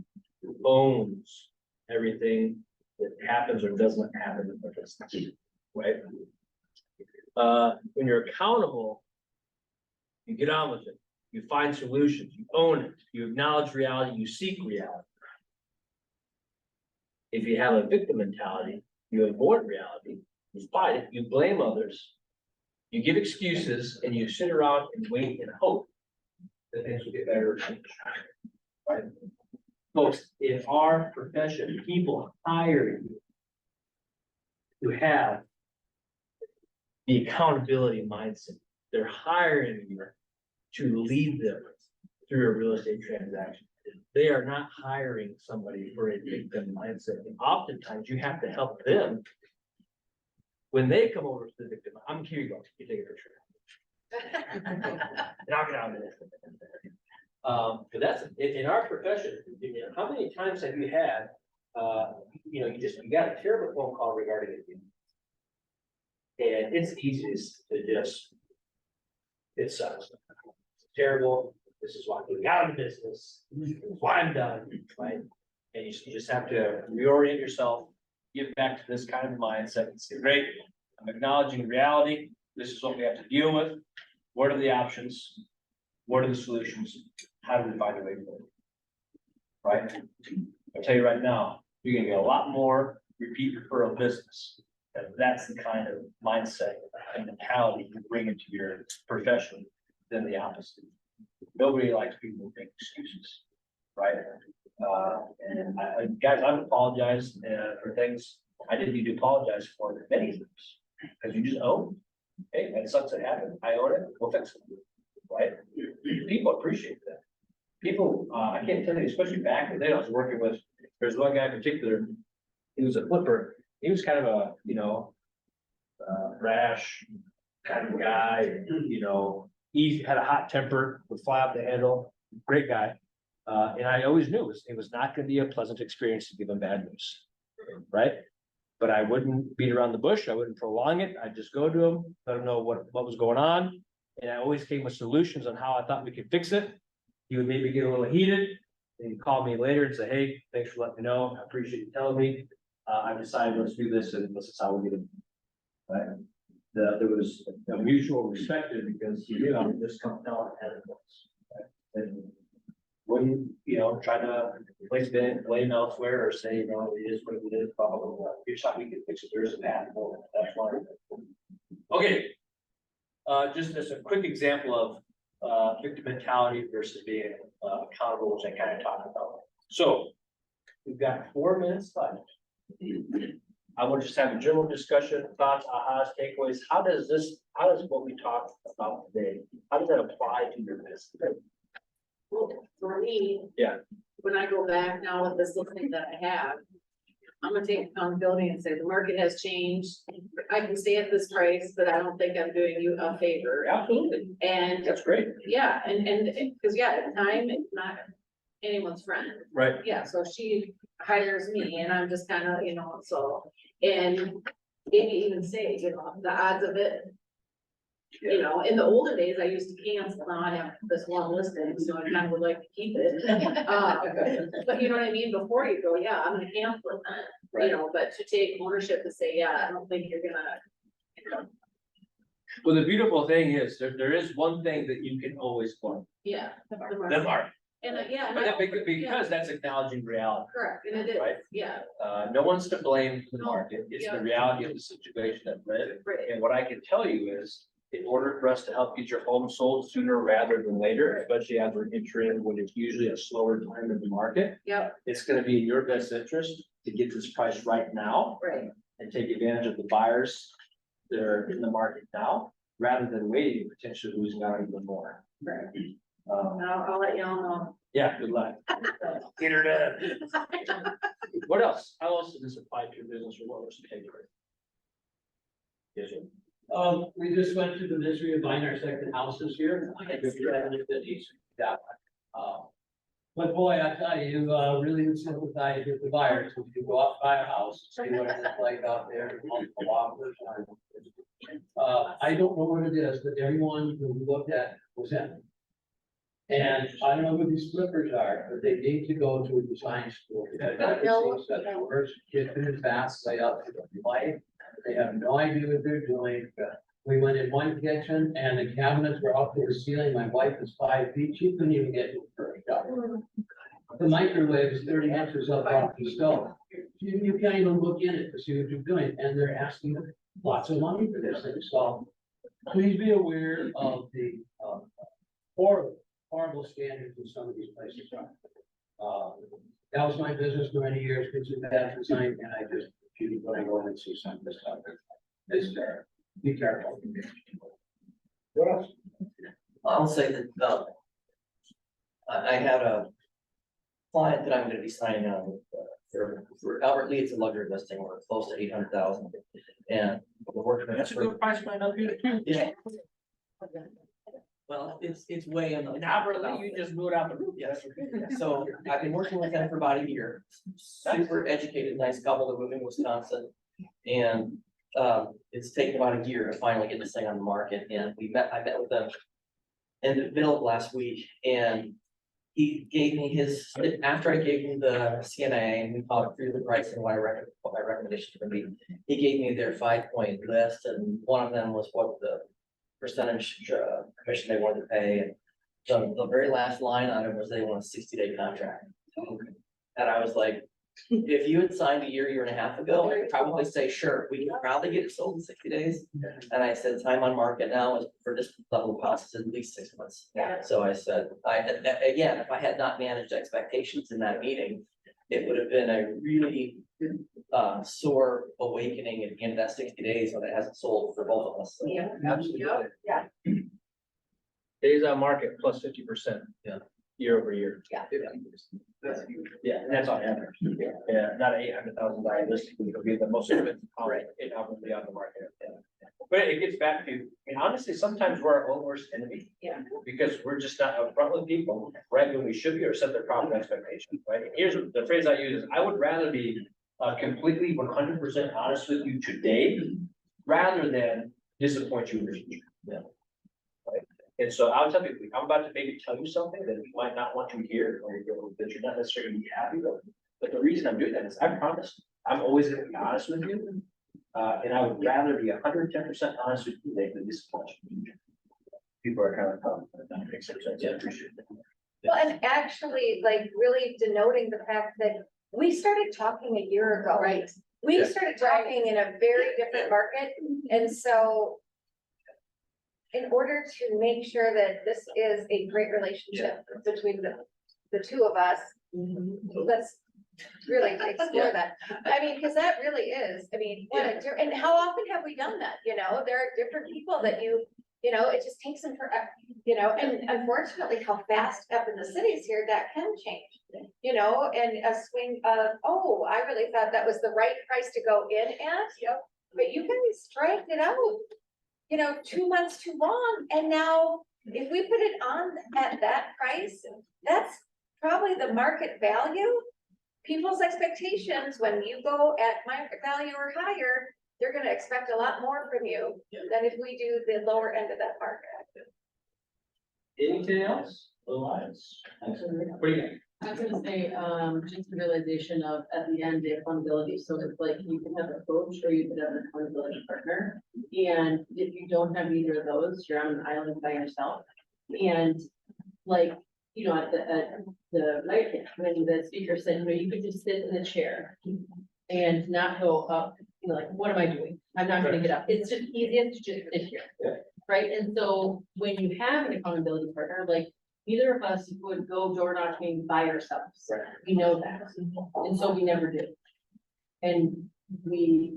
who owns everything that happens or doesn't happen in their business, right? When you're accountable, you get on with it. You find solutions, you own it, you acknowledge reality, you seek reality. If you have a victim mentality, you avoid reality, you fight it, you blame others. You give excuses and you sit around and wait and hope that things will get better. Right? Folks, in our profession, people hire you to have the accountability mindset. They're hiring you to lead them through a real estate transaction. They are not hiring somebody for a victim mindset. And oftentimes you have to help them. When they come over to the victim, here you go, you take a picture. Knock it out of it. But that's, in our profession, how many times have you had, you got a terrible phone call regarding it. And it's easy to just, it sucks. It's terrible, this is why I'm getting out of the business, this is why I'm done, right? And you just have to reorient yourself. Get back to this kind of mindset and say, great, I'm acknowledging reality. This is what we have to deal with. What are the options? What are the solutions? How do we find a way forward? right? I'll tell you right now, you're gonna get a lot more repeat referral business. And that's the kind of mindset and mentality you bring into your profession than the opposite. Nobody likes people who make excuses, right? Guys, I've apologized for things I didn't need to apologize for many things. Because you just own, hey, that sucks, it happened, I own it, we'll fix it, right? People appreciate that. People, I can't tell you, especially back in the day, I was working with, there's one guy in particular, he was a flipper, he was kind of a, rash kind of guy, he had a hot temper, would fly off the handle, great guy. And I always knew it was not gonna be a pleasant experience to give him bad news, right? But I wouldn't beat around the bush, I wouldn't prolong it, I'd just go to him, let him know what was going on. And I always came with solutions on how I thought we could fix it. He would maybe get a little heated, and he'd call me later and say, hey, thanks for letting me know, I appreciate you telling me. I decided let's do this, and this is how we get it. Right? There was a mutual respect there because he knew I would just come tell him how it was. Right? And wouldn't, try to place blame elsewhere or say, it is what it is, blah, blah, blah. Here's how we can fix it, there's a path, well, that's why. Okay. Just as a quick example of victim mentality versus being accountable, which I kind of talked about. So we've got 4 minutes left. I want to just have a general discussion, thoughts, ahas, takeaways. How does what we talked about today, how does that apply to your business? Well, for me. Yeah. When I go back now with this listing that I have, I'm gonna take accountability and say the market has changed. I can stay at this price, but I don't think I'm doing you a favor. Absolutely. And That's great. yeah, and because at the time, it's not anyone's friend. Right. Yeah, so she hires me and I'm just kind of, so, and maybe even say, the odds of it. In the older days, I used to cancel, now I have this one listing, so I kind of would like to keep it. But you know what I mean, before you go, yeah, I'm gonna cancel it, Right. But to take ownership to say, yeah, I don't think you're gonna. Well, the beautiful thing is there is one thing that you can always blame. Yeah. The market. And yeah. and But I- that, because that's acknowledging reality. Correct, and it is, Right. yeah, No one's to blame for the market. It's the reality of the situation that we're in. right, And what I can tell you is, in order for us to help get your home sold sooner rather than later, especially as we're entering when it's usually a slower time in the market, yep, it's gonna be in your best interest to get this price right now right, and take advantage of the buyers that are in the market now, rather than waiting and potentially losing out even more. right. Um, I'll let y'all know. yeah, good luck. Get her done. What else? How else does this apply to your business or what was the takeaway? Yes, sir. We just went through the misery of buying our second house this year. But boy, I tell you, really would sympathize with the buyers. If you go out and buy a house, see what it's like out there. Multiple offers. I don't know what it is, but everyone who we looked at was in. And I don't know who these flippers are, but they need to go to a design school. I've never seen such a worse kitchen and bath layout in life. They have no idea what they're doing. We went in one kitchen and the cabinets were up to the ceiling. My wife is 5 feet. She couldn't even get to the first up. The microwave is 30 inches up off the stove. You can't even look in it to see what you're doing, and they're asking lots of money for this thing. So please be aware of the horrible standards in some of these places. That was my business for many years, it's a bad design, and I just, if you want to go in and see some of this stuff, it's there. Be careful. What else? I'll say that, I had a client that I'm gonna be signing on with, for Albert Lee, it's a luxury listing, we're close to 800,000. And we're working. That's a good price point up here too. Yeah. Well, it's way in the. Now, really, you just blew it out the roof. Yes, so I've been working with them for about a year, super educated, nice couple that moved in Wisconsin. And it's taken about a year to finally get this thing on the market, and I met with them in the middle of last week, and he gave me after I gave him the CNA and we talked through the price and what my recommendations would be, he gave me their 5-point list, and one of them was what the percentage commission they wanted to pay, and the very last line item was they want a 60-day contract. And I was like, if you had signed a year and a half ago, I'd probably say, sure, we can probably get it sold in 60 days. And I said, time on market now is for this level of house is at least 6 months. Yeah. So I said, again, if I had not managed expectations in that meeting, it would have been a really sore awakening at the end of that 60 days when it hasn't sold for both of us. So, Yeah. Absolutely. Yeah. Days on market plus 50%. Yeah. Year over year. Yeah. Yeah, and that's on average. Yeah, not $800,000 listing, it'll be the most expensive home in probably on the market. But it gets back to, I mean, honestly, sometimes we're our own worst enemy. Yeah. Because we're just not upfront with people, right, when we should be, or set their proper expectations, right? Here's the phrase I use is, I would rather be completely 100% honest with you today, rather than disappoint you in the future. Yeah. Right? And so I'll tell people, I'm about to maybe tell you something that you might not want to hear, or that you're not necessarily be happy with. But the reason I'm doing that is, I promise, I'm always gonna be honest with you. And I would rather be 110% honest with you than disappoint you. People are kind of, that makes sense, I appreciate it. Well, and actually, like, really denoting the fact that we started talking a year ago. Right. We Yeah. started talking in a very different market, and so in order to make sure that this is a great relationship between the two of us, let's really explore that. I mean, because that really is, I mean, and how often have we done that, you know? There are different people that you know, it just takes them forever, you know, and unfortunately, how fast up in the cities here, that can change. You know, and a swing of, oh, I really thought that was the right price to go in at, but you guys striked it out, you know, 2 months too long, and now if we put it on at that price, that's probably the market value. People's expectations, when you go at market value or higher, they're gonna expect a lot more from you than if we do the lower end of that market. Anything else? Otherwise, what do you think? I was gonna say, just the realization of at the end, the accountability, so it's like you can have a coach or you can have an accountability partner. And if you don't have either of those, you're on an island by yourself. And like, you know, at the night, when the speaker said, you know, you could just sit in the chair and not go up, you know, like, what am I doing? I'm not gonna get up. It's just easiest to just sit here. Yeah. Right? And so when you have an accountability partner, like, neither of us would go door knocking by ourselves. Right. We know that. And so we never did. And we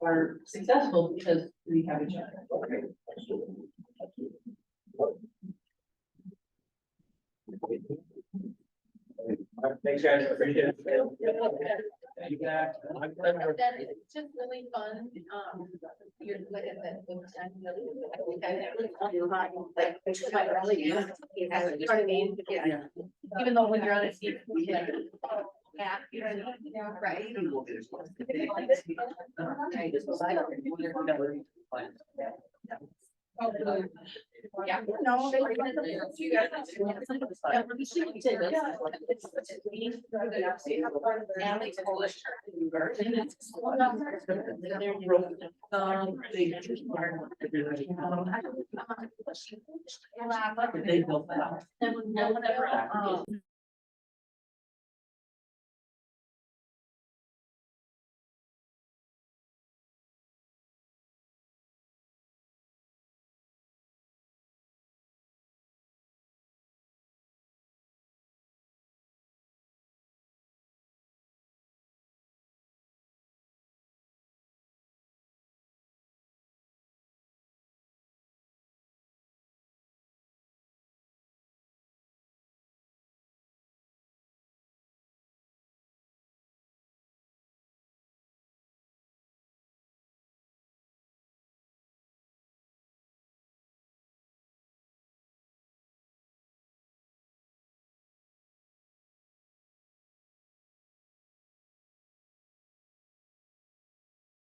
are successful because we have each other. Okay. Thanks, guys, appreciate it. Thank you, guys. My pleasure. That is just really fun, you're good at that. Like, it's my really, you know what I mean? Yeah. Even though when you're on a seat, you like, yeah, you know what I mean? Yeah, right. Yeah, no. You guys. They built that.